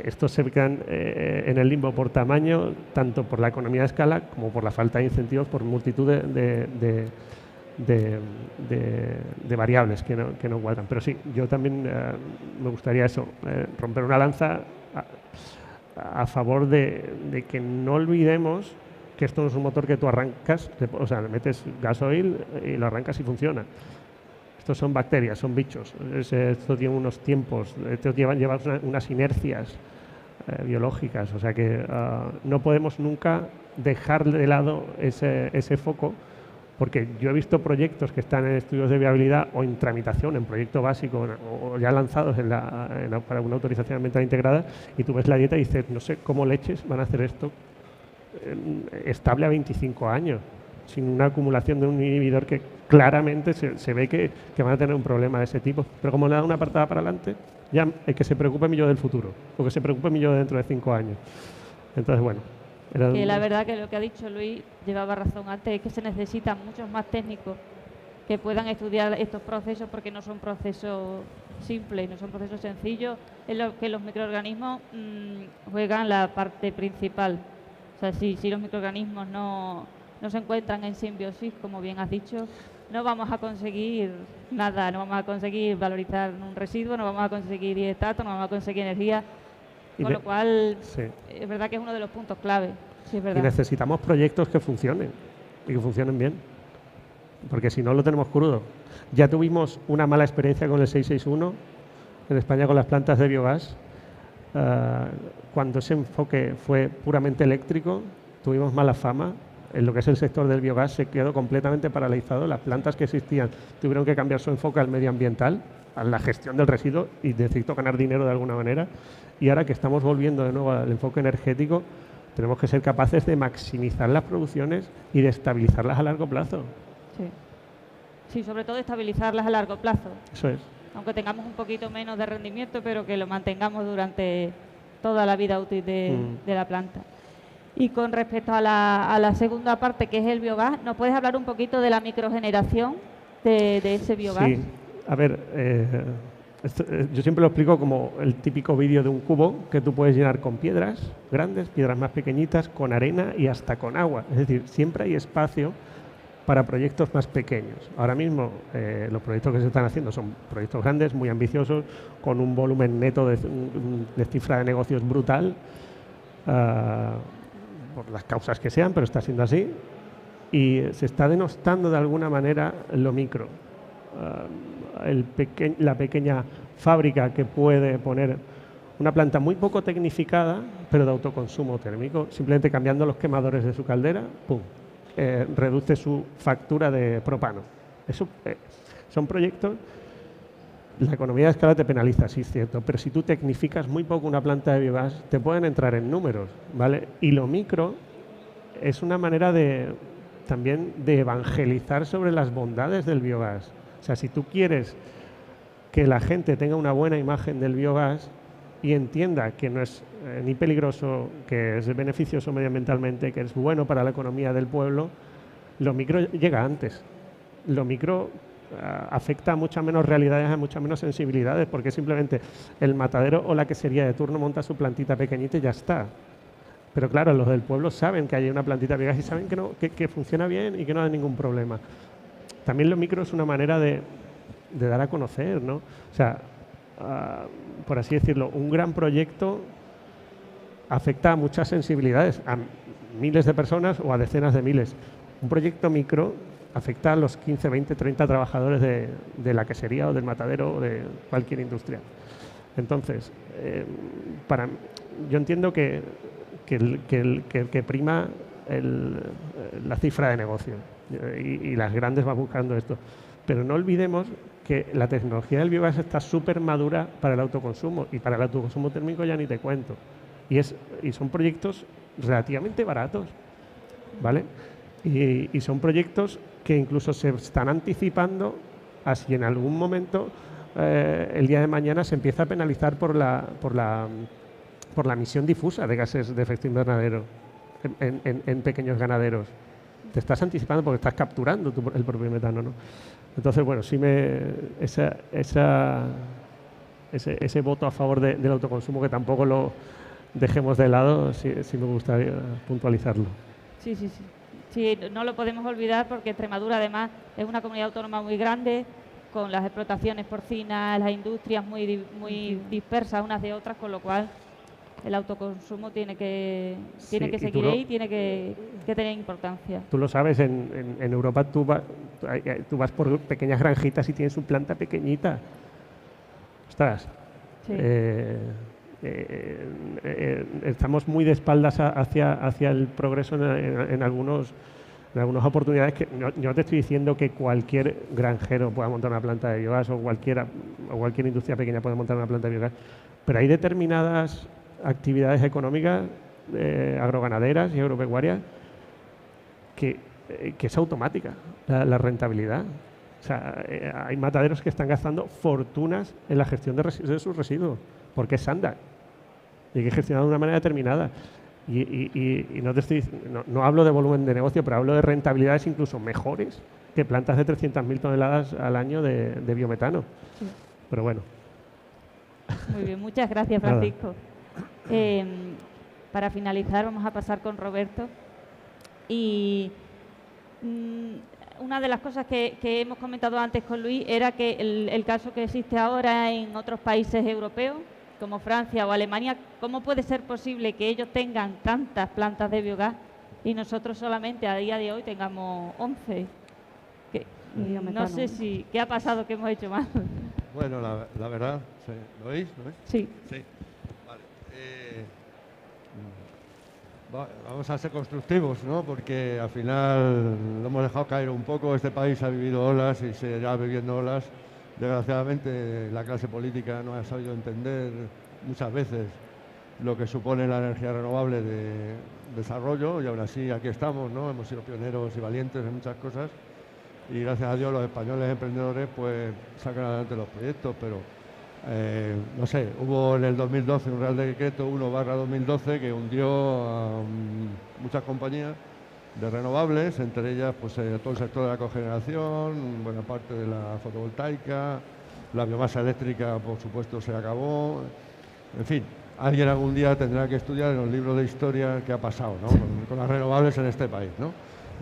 Estos se quedan en el limbo por tamaño, tanto por la economía de escala como por la falta de incentivos, por multitud de variables que no cuadran. Pero sí, yo también me gustaría romper una lanza a favor de que no olvidemos que esto no es un motor que tú arrancas, o sea, le metes gasoil y lo arrancas y funciona. Estos son bacterias, son bichos. Esto tiene unos tiempos, esto lleva unas inercias biológicas, o sea que no podemos nunca dejar de lado ese foco, porque yo he visto proyectos que están en estudios de viabilidad o en tramitación, en proyecto básico o ya lanzados para una autorización ambiental integrada, y tú ves la dieta y dices, no sé cómo leches van a hacer esto estable a 25 años, sin una acumulación de un inhibidor que claramente se ve que van a tener un problema de ese tipo. Pero como le da una patada para adelante, ya el que se preocupe mi yo del futuro, o que se preocupe mi yo dentro de 5 años. Entonces, bueno. La verdad que lo que ha dicho Luis llevaba razón antes, es que se necesitan muchos más técnicos que puedan estudiar estos procesos, porque no son procesos simples, no son procesos sencillos, en los que los microorganismos juegan la parte principal. O sea, si los microorganismos no se encuentran en simbiosis, como bien has dicho, no vamos a conseguir nada, no vamos a conseguir valorizar un residuo, no vamos a conseguir hidrato, no vamos a conseguir energía, con lo cual sí, es verdad que es uno de los puntos clave. Sí, es verdad. Y necesitamos proyectos que funcionen y que funcionen bien, porque si no lo tenemos crudo. Ya tuvimos una mala experiencia con el 661 en España con las plantas de biogás. Cuando ese enfoque fue puramente eléctrico, tuvimos mala fama. En lo que es el sector del biogás se quedó completamente paralizado. Las plantas que existían tuvieron que cambiar su enfoque al medioambiental, a la gestión del residuo, y necesitó ganar dinero de alguna manera. Y ahora que estamos volviendo de nuevo al enfoque energético, tenemos que ser capaces de maximizar las producciones y de estabilizarlas a largo plazo. Sí, sobre todo estabilizarlas a largo plazo. Eso es. Aunque tengamos un poquito menos de rendimiento, pero que lo mantengamos durante toda la vida útil de la planta. Y con respecto a la segunda parte, que es el biogás, ¿nos puedes hablar un poquito de la microgeneración de ese biogás? Sí, a ver, yo siempre lo explico como el típico vídeo de un cubo que tú puedes llenar con piedras grandes, piedras más pequeñitas, con arena y hasta con agua. Es decir, siempre hay espacio para proyectos más pequeños. Ahora mismo los proyectos que se están haciendo son proyectos grandes, muy ambiciosos, con un volumen neto de cifra de negocios brutal, por las causas que sean, pero está siendo así, y se está denostando de alguna manera lo micro. La pequeña fábrica que puede poner una planta muy poco tecnificada, pero de autoconsumo térmico, simplemente cambiando los quemadores de su caldera, ¡pum!, reduce su factura de propano. Eso son proyectos. La economía de escala te penaliza, sí es cierto, pero si tú tecnificas muy poco una planta de biogás, te pueden entrar en números, ¿vale? Y lo micro es una manera también de evangelizar sobre las bondades del biogás. O sea, si tú quieres que la gente tenga una buena imagen del biogás y entienda que no es ni peligroso, que es beneficioso medioambientalmente, que es bueno para la economía del pueblo, lo micro llega antes. Lo micro afecta a muchas menos realidades, a muchas menos sensibilidades, porque simplemente el matadero o la quesería de turno monta su plantita pequeñita y ya está. Pero claro, los del pueblo saben que hay una plantita de biogás y saben que funciona bien y que no hay ningún problema. También lo micro es una manera de dar a conocer, ¿no? O sea, por así decirlo, un gran proyecto afecta a muchas sensibilidades, a miles de personas o a decenas de miles. Un proyecto micro afecta a los 15, 20, 30 trabajadores de la quesería o del matadero o de cualquier industria. Entonces, yo entiendo que prima la cifra de negocio y las grandes van buscando esto. Pero no olvidemos que la tecnología del biogás está súper madura para el autoconsumo, y para el autoconsumo térmico ya ni te cuento. Y son proyectos relativamente baratos, ¿vale? Y son proyectos que incluso se están anticipando a si en algún momento el día de mañana se empieza a penalizar por la emisión difusa de gases de efecto invernadero en pequeños ganaderos. Te estás anticipando porque estás capturando el propio metano, ¿no? Entonces, bueno, sí ese voto a favor del autoconsumo, que tampoco lo dejemos de lado, sí me gustaría puntualizarlo. Sí. Sí, no lo podemos olvidar, porque Extremadura además es una comunidad autónoma muy grande, con las explotaciones porcinas, las industrias muy dispersas unas de otras, con lo cual el autoconsumo tiene que seguir ahí, tiene que tener importancia. Tú lo sabes, en Europa tú vas por pequeñas granjitas y tienes su planta pequeñita. Ostras. Sí. Estamos muy de espaldas hacia el progreso en algunas oportunidades. Que yo te estoy diciendo que cualquier granjero pueda montar una planta de biogás, o cualquier industria pequeña puede montar una planta de biogás, pero hay determinadas actividades económicas agroganaderas y agropecuarias que es automática la rentabilidad. O sea, hay mataderos que están gastando fortunas en la gestión de sus residuos, porque es estándar y hay que gestionar de una manera determinada. Y no hablo de volumen de negocio, pero hablo de rentabilidades incluso mejores que plantas de 300.000 toneladas al año de biometano. Sí. Pero bueno. Muy bien, muchas gracias, Francisco. Para finalizar, vamos a pasar con Roberto. Y una de las cosas que hemos comentado antes con Luis era que el caso que existe ahora en otros países europeos, como Francia o Alemania, ¿cómo puede ser posible que ellos tengan tantas plantas de biogás y nosotros solamente a día de hoy tengamos 11? No sé qué ha pasado, qué hemos hecho mal. Bueno, la verdad, ¿lo oís? Sí. Vale. Vamos a ser constructivos, ¿no? Porque al final lo hemos dejado caer un poco. Este país ha vivido olas y seguirá viviendo olas. Desgraciadamente, la clase política no ha sabido entender muchas veces lo que supone la energía renovable de desarrollo, y aún así aquí estamos, ¿no? Hemos sido pioneros y valientes en muchas cosas, y gracias a Dios los españoles emprendedores pues sacan adelante los proyectos, pero no sé, hubo en el 2012 un Real Decreto 1/2012 que hundió a muchas compañías de renovables, entre ellas pues todo el sector de la cogeneración, buena parte de la fotovoltaica, la biomasa eléctrica por supuesto se acabó. En fin, alguien algún día tendrá que estudiar en los libros de historia qué ha pasado, ¿no? con las renovables en este país, ¿no?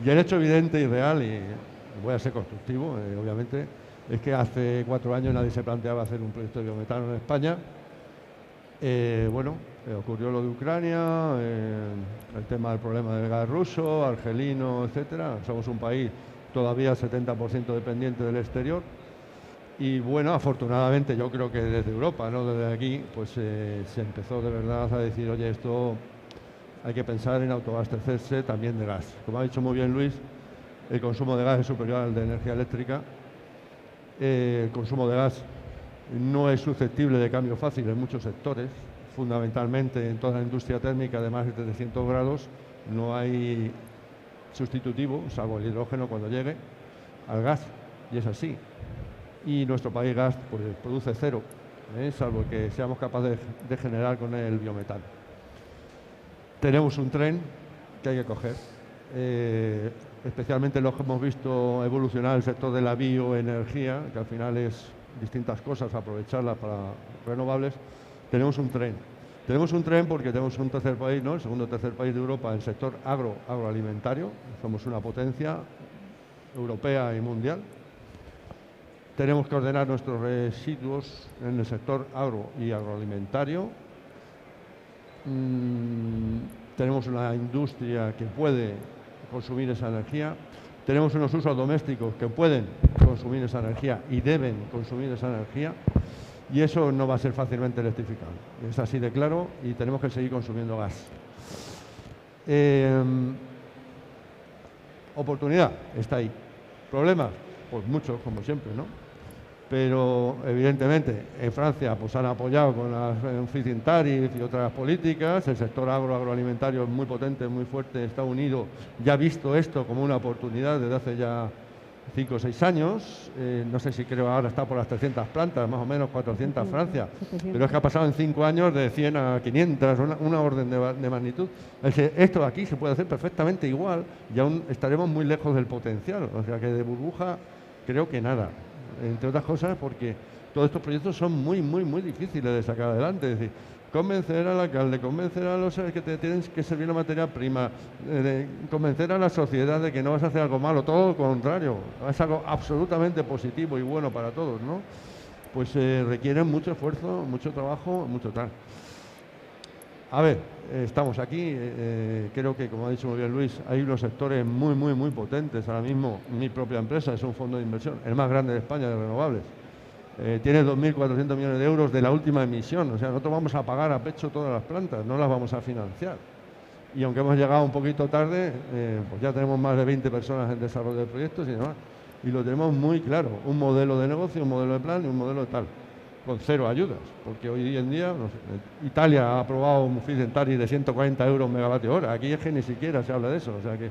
Y el hecho evidente y real, y voy a ser constructivo, obviamente, es que hace 4 años nadie se planteaba hacer un proyecto de biometano en España. Ocurrió lo de Ucrania, el tema del problema del gas ruso, argelino, etcétera. Somos un país todavía 70% dependiente del exterior. Y bueno, afortunadamente yo creo que desde Europa, no desde aquí, pues se empezó de verdad a decir, oye, esto hay que pensar en autoabastecerse también de gas. Como ha dicho muy bien Luis, el consumo de gas es superior al de energía eléctrica. El consumo de gas no es susceptible de cambio fácil en muchos sectores. fundamentalmente en toda la industria térmica de más de 300 grados, no hay sustitutivo, salvo el hidrógeno cuando llegue, al gas, y es así. Y nuestro país gas pues, produce cero, salvo que seamos capaces de generar con el biometano. Tenemos un tren que hay que coger, especialmente los que hemos visto evolucionar el sector de la bioenergía, que al final es distintas cosas, aprovecharlas para renovables. Tenemos un tren. Tenemos un tren porque tenemos un tercer país, ¿no? El segundo o tercer país de Europa en el sector agroalimentario. Somos una potencia europea y mundial. Tenemos que ordenar nuestros residuos en el sector agro y agroalimentario. Tenemos una industria que puede consumir esa energía. Tenemos unos usos domésticos que pueden consumir esa energía y deben consumir esa energía. Y eso no va a ser fácilmente electrificable. Es así de claro y tenemos que seguir consumiendo gas. Oportunidad está ahí. ¿Problemas? Pues muchos, como siempre, ¿no? Pero evidentemente en Francia pues han apoyado con las feed-in tariff y otras políticas. El sector agroalimentario es muy potente, muy fuerte. Estados Unidos ya ha visto esto como una oportunidad desde hace ya 5 o 6 años, no sé si creo ahora está por las 300 plantas, más o menos 400 Francia, 700. Pero es que ha pasado en 5 años de 100 a 500, una orden de magnitud. Es decir, esto aquí se puede hacer perfectamente igual y aún estaremos muy lejos del potencial, o sea que de burbuja creo que nada, entre otras cosas porque todos estos proyectos son muy difíciles de sacar adelante. Es decir, convencer al alcalde, convencer a los que te tienen que servir la materia prima, convencer a la sociedad de que no vas a hacer algo malo, todo lo contrario, es algo absolutamente positivo y bueno para todos, ¿no? Pues requieren mucho esfuerzo, mucho trabajo, mucho tal. A ver, estamos aquí, creo que como ha dicho muy bien Luis, hay unos sectores muy potentes ahora mismo. Mi propia empresa es un fondo de inversión, el más grande de España de renovables. Tiene 2.400 millones de euros de la última emisión, o sea, nosotros vamos a pagar a pecho todas las plantas, no las vamos a financiar. Y aunque hemos llegado un poquito tarde, pues ya tenemos más de 20 personas en desarrollo de proyectos y demás. Y lo tenemos muy claro, un modelo de negocio, un modelo de plan y un modelo de tal, con cero ayudas, porque hoy en día, no sé, Italia ha aprobado un feed-in tariff de 140 euros megavatio hora, aquí es que ni siquiera se habla de eso, o sea que,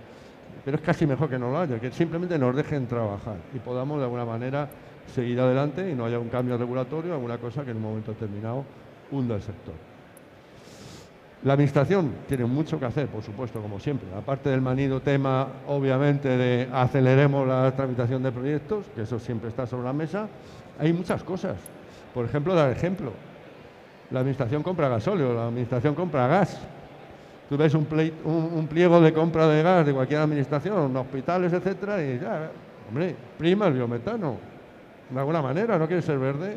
pero es casi mejor que no lo haya, que simplemente nos dejen trabajar y podamos de alguna manera seguir adelante y no haya un cambio regulatorio, alguna cosa que en un momento determinado hunda el sector. La Administración tiene mucho que hacer, por supuesto, como siempre. Aparte del manido tema, obviamente, de aceleremos la tramitación de proyectos, que eso siempre está sobre la mesa, hay muchas cosas. Por ejemplo, dar ejemplo. La Administración compra gasóleo, la Administración compra gas. Tú ves un pliego de compra de gas de cualquier administración, hospitales, etcétera, y ya, hombre, prima el biometano. De alguna manera, no quieres ser verde,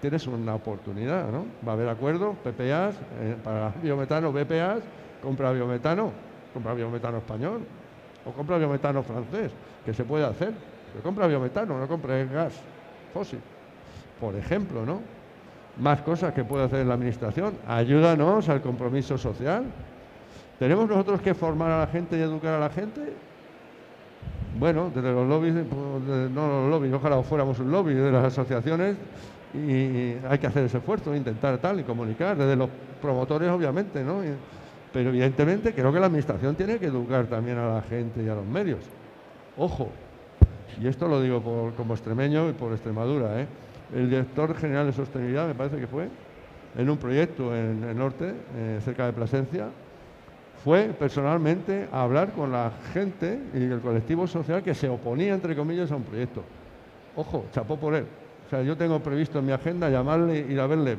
tienes una oportunidad, ¿no? Va a haber acuerdos, PPAs, para biometano, BPAs, compra biometano español, o compra biometano francés, que se puede hacer, pero compra biometano, no compra gas fósil, por ejemplo, ¿no? Más cosas que puede hacer la Administración, ayúdanos al compromiso social. ¿Tenemos nosotros que formar a la gente y educar a la gente? Bueno, desde los lobbies, no los lobbies, ojalá fuéramos un lobby de las asociaciones y hay que hacer ese esfuerzo, intentar tal y comunicar, desde los promotores obviamente, ¿no? Pero evidentemente creo que la Administración tiene que educar también a la gente y a los medios. Ojo, y esto lo digo como extremeño y por Extremadura, ¿eh? El director general de Sostenibilidad, me parece que fue, en un proyecto en el norte, cerca de Plasencia, fue personalmente a hablar con la gente y el colectivo social que se oponía, entre comillas, a un proyecto. Ojo, chapó por él. O sea, yo tengo previsto en mi agenda llamarle, ir a verle,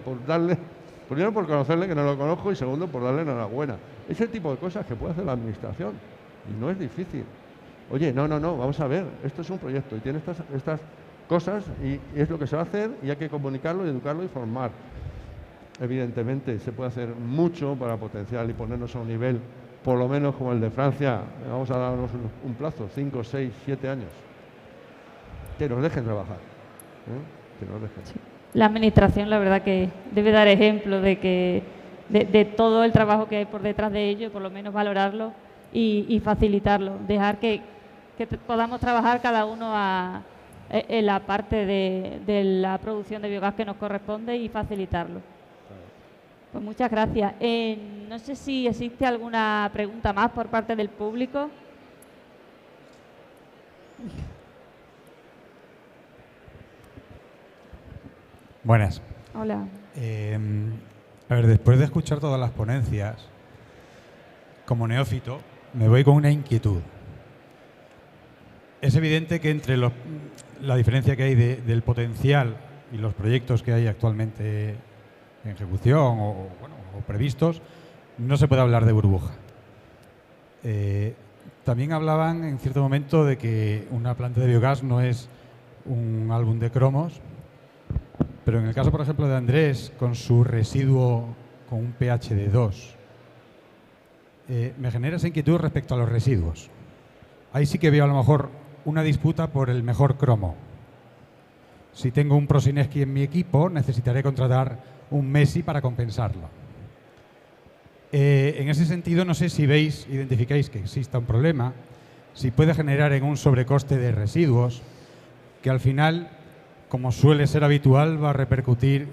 primero por conocerle, que no lo conozco, y segundo por darle enhorabuena. Ese tipo de cosas que puede hacer la Administración. Y no es difícil. Oye, no, vamos a ver, esto es un proyecto y tiene estas cosas y es lo que se va a hacer y hay que comunicarlo y educarlo y formar. Evidentemente se puede hacer mucho para potenciar y ponernos a un nivel, por lo menos como el de Francia. Vamos a darnos un plazo, 5, 6, 7 años. Que nos dejen trabajar. Que nos dejen. Sí. La Administración, la verdad que debe dar ejemplo de todo el trabajo que hay por detrás de ello, por lo menos valorarlo y facilitarlo. Dejar que podamos trabajar cada uno en la parte de la producción de biogás que nos corresponde y facilitarlo. Pues muchas gracias. No sé si existe alguna pregunta más por parte del público. Buenas. Hola. A ver, después de escuchar todas las ponencias, como neófito, me voy con una inquietud. Es evidente que entre la diferencia que hay del potencial y los proyectos que hay actualmente en ejecución o previstos, no se puede hablar de burbuja. También hablaban en cierto momento de que una planta de biogás no es un álbum de cromos, pero en el caso, por ejemplo, de Andrés, con su residuo con un pH de 2, me genera esa inquietud respecto a los residuos. Ahí sí que veo a lo mejor una disputa por el mejor cromo. Si tengo un Prosineski en mi equipo, necesitaré contratar un Messi para compensarlo. En ese sentido, no sé si identificáis que exista un problema, si puede generar en un sobrecoste de residuos, que al final, como suele ser habitual, va a repercutir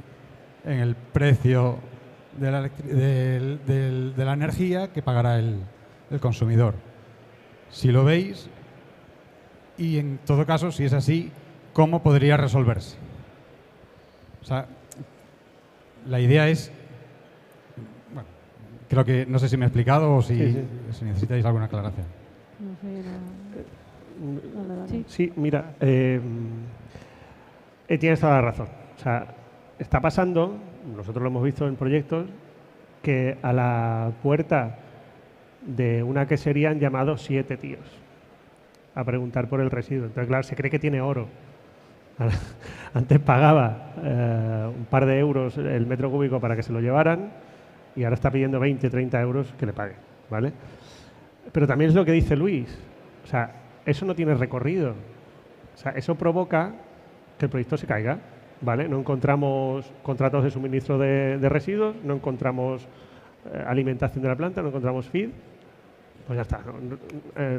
en el precio de la energía que pagará el consumidor. Si lo veis, y en todo caso, si es así, ¿cómo podría resolverse? O sea, la idea es, bueno, creo que, no sé si me he explicado o si necesitáis alguna aclaración. No sé, Sí, mira, tienes toda la razón. O sea, está pasando, nosotros lo hemos visto en proyectos, que a la puerta de una quesería han llamado 7 tíos a preguntar por el residuo. Entonces, claro, se cree que tiene oro. Antes pagaba un par de euros el metro cúbico para que se lo llevaran y ahora está pidiendo 20, 30 euros que le paguen, ¿vale? Pero también es lo que dice Luis. O sea, eso no tiene recorrido. O sea, eso provoca que el proyecto se caiga, ¿vale? No encontramos contratos de suministro de residuos, no encontramos alimentación de la planta, no encontramos feed. Pues ya está,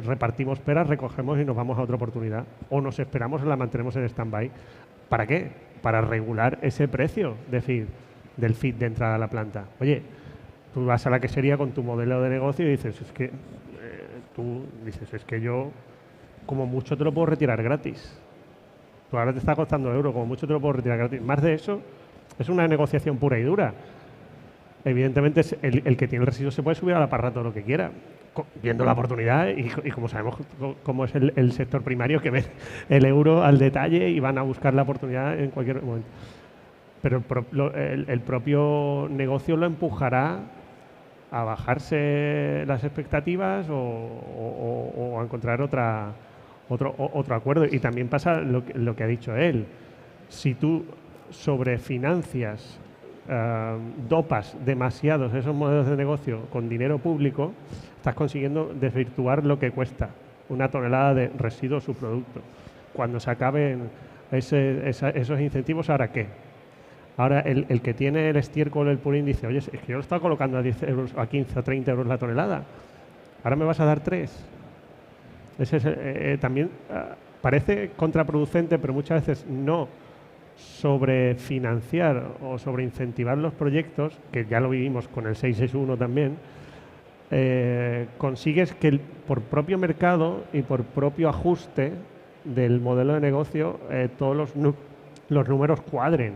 repartimos peras, recogemos y nos vamos a otra oportunidad. O nos esperamos o la mantenemos en stand-by. ¿Para qué? Para regular ese precio de feed, del feed de entrada a la planta. Oye, tú vas a la quesería con tu modelo de negocio y dices, es que yo como mucho te lo puedo retirar gratis. Tú ahora te está costando euros, como mucho te lo puedo retirar gratis. Más de eso, es una negociación pura y dura. Evidentemente, el que tiene el residuo se puede subir a la parra todo lo que quiera, viendo la oportunidad y como sabemos cómo es el sector primario, que ve el euro al detalle y van a buscar la oportunidad en cualquier momento. Pero el propio negocio lo empujará a bajarse las expectativas o a encontrar otro acuerdo. Y también pasa lo que ha dicho él. Si tú sobrefinancias, dopas demasiados esos modelos de negocio con dinero público, estás consiguiendo desvirtuar lo que cuesta una tonelada de residuos o subproducto. Cuando se acaben esos incentivos, ¿ahora qué? Ahora el que tiene el estiércol, el purín, dice, oye, es que yo lo estaba colocando a 10 euros, a 15, a 30 euros la tonelada. Ahora me vas a dar 3. También parece contraproducente, pero muchas veces no sobrefinanciar o sobreincentivar los proyectos, que ya lo vivimos con el 661 también, consigues que por propio mercado y por propio ajuste del modelo de negocio todos los números cuadren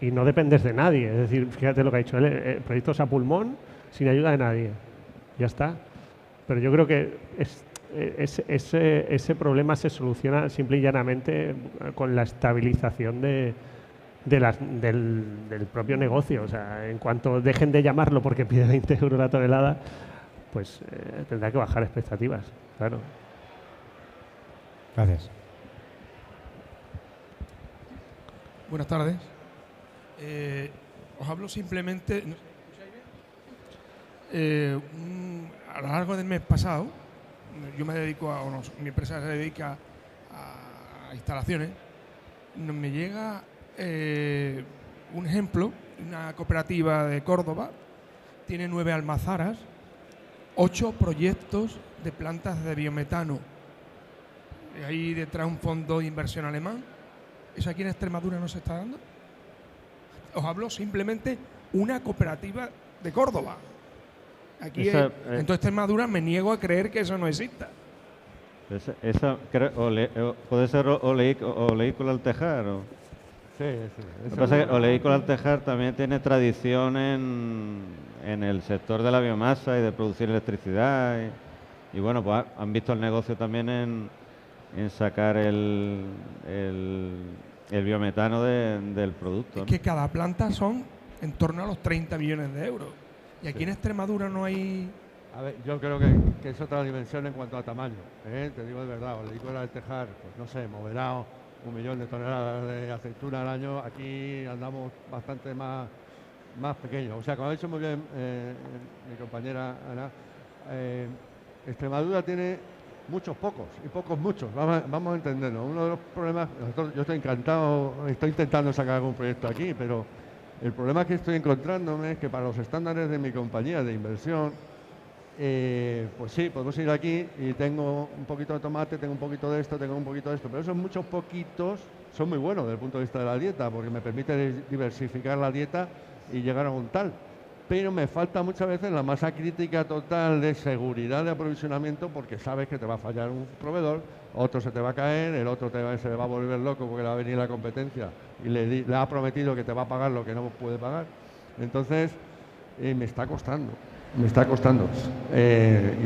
y no dependes de nadie. Es decir, fíjate lo que ha dicho él, proyectos a pulmón sin ayuda de nadie. Ya está. Pero yo creo que ese problema se soluciona simple y llanamente con la estabilización del propio negocio. O sea, en cuanto dejen de llamarlo porque pide 20 euros la tonelada, pues tendrá que bajar expectativas, claro. Gracias. Buenas tardes. Os hablo simplemente... a lo largo del mes pasado, yo me dedico mi empresa se dedica a instalaciones, me llega un ejemplo, una cooperativa de Córdoba, tiene 9 almazaras, 8 proyectos de plantas de biometano. Ahí detrás un fondo de inversión alemán. ¿Eso aquí en Extremadura no se está dando? Os hablo simplemente una cooperativa de Córdoba. Aquí Esa, en toda Extremadura me niego a creer que eso no exista. Puede ser Oleícola Altejar. Sí, sí. Lo que pasa es que Oleícola Altejar también tiene tradición en el sector de la biomasa y de producir electricidad. Y bueno, pues han visto el negocio también en sacar el biometano del producto. Es que cada planta son en torno a los 30 millones de euros. Y aquí en Extremadura no hay... A ver, yo creo que es otra dimensión en cuanto a tamaño. Te digo de verdad, Oleícola Altejar, pues no sé, moverá 1 millón de toneladas de aceituna al año. Aquí andamos bastante más pequeños. O sea, como ha dicho muy bien mi compañera Ana, Extremadura tiene muchos pocos y pocos muchos. Vamos a entenderlo. Uno de los problemas, yo estoy encantado, estoy intentando sacar algún proyecto aquí, pero el problema que estoy encontrándome es que para los estándares de mi compañía de inversión, pues sí, podemos ir aquí y tengo un poquito de tomate, tengo un poquito de esto, tengo un poquito de esto, pero esos muchos poquitos son muy buenos desde el punto de vista de la dieta, porque me permite diversificar la dieta y llegar a un tal. Pero me falta muchas veces la masa crítica total de seguridad de aprovisionamiento, porque sabes que te va a fallar un proveedor, otro se te va a caer, el otro se le va a volver loco porque le va a venir la competencia y le ha prometido que te va a pagar lo que no puede pagar. Entonces, me está costando. Y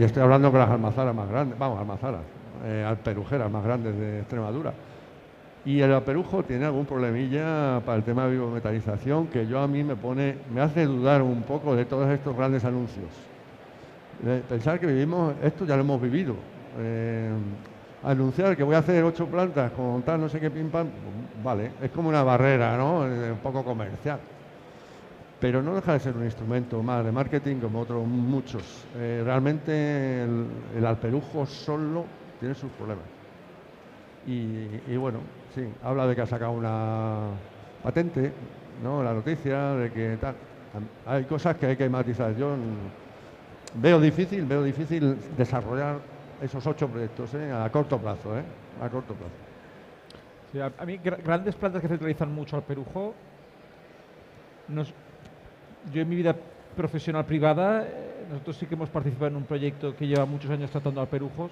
estoy hablando con las almazaras más grandes, alperujeras más grandes de Extremadura. Y el alperujo tiene algún problemilla para el tema de biometanización que a mí me hace dudar un poco de todos estos grandes anuncios. Pensar que vivimos, esto ya lo hemos vivido. Anunciar que voy a hacer 8 plantas con tal, no sé qué, pim pam, vale, es como una barrera, ¿no? Un poco comercial. Pero no deja de ser un instrumento más de marketing como otros muchos. Realmente el alperujo solo tiene sus problemas. Y bueno, sí, habla de que ha sacado una patente, ¿no? La noticia de que tal. Hay cosas que hay que matizar. Yo veo difícil desarrollar esos 8 proyectos a corto plazo, a corto plazo. Sí, a mí grandes plantas que centralizan mucho alperujo, yo en mi vida profesional privada, nosotros sí que hemos participado en un proyecto que lleva muchos años tratando alperujos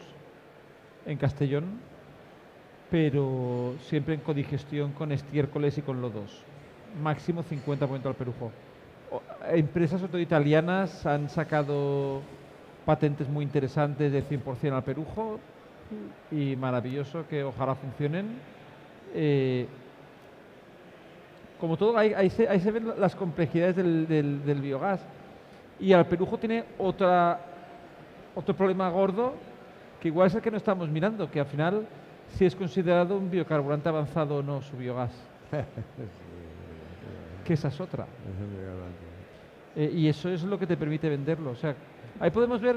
en Castellón, pero siempre en codigestión con estiércoles y con lodos. Máximo 50% alperujo. Empresas sobre todo italianas han sacado patentes muy interesantes de 100% alperujo y maravilloso, que ojalá funcionen. Como todo, ahí se ven las complejidades del biogás. Y el alperujo tiene otro problema gordo, que igual es el que no estamos mirando, que al final si es considerado un biocarburante avanzado o no su biogás. Que esa es otra. Y eso es lo que te permite venderlo. O sea, ahí podemos ver,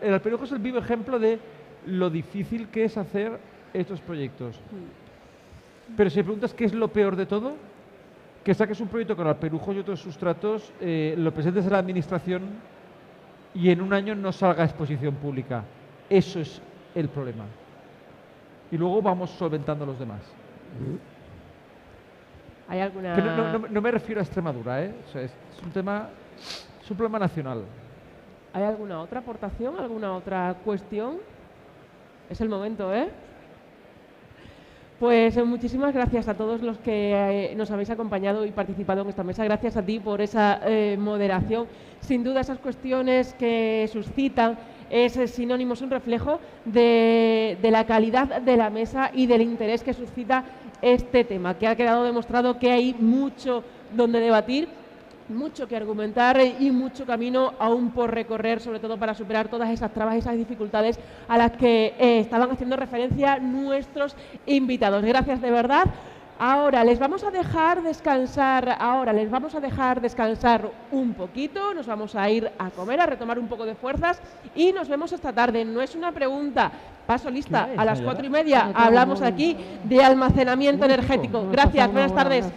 el alperujo es el vivo ejemplo de lo difícil que es hacer estos proyectos. Pero si me preguntas qué es lo peor de todo, que saques un proyecto con alperujo y otros sustratos, lo presentes a la administración y en un año no salga a exposición pública. Eso es el problema. Y luego vamos solventando los demás. ¿Hay alguna...? Que no me refiero a Extremadura, O sea, es un problema nacional. ¿Hay alguna otra aportación, alguna otra cuestión? Es el momento, Pues muchísimas gracias a todos los que nos habéis acompañado y participado en esta mesa. Gracias a ti por esa moderación. Sin duda esas cuestiones que suscitan es sinónimo, es un reflejo de la calidad de la mesa y del interés que suscita este tema, que ha quedado demostrado que hay mucho donde debatir, mucho que argumentar y mucho camino aún por recorrer, sobre todo para superar todas esas trabas y esas dificultades a las que estaban haciendo referencia nuestros invitados. Gracias de verdad. Ahora les vamos a dejar descansar, un poquito, nos vamos a ir a comer, a retomar un poco de fuerzas y nos vemos esta tarde. No es una pregunta, paso lista, a las 4:30 hablamos aquí de almacenamiento energético. Gracias, buenas tardes.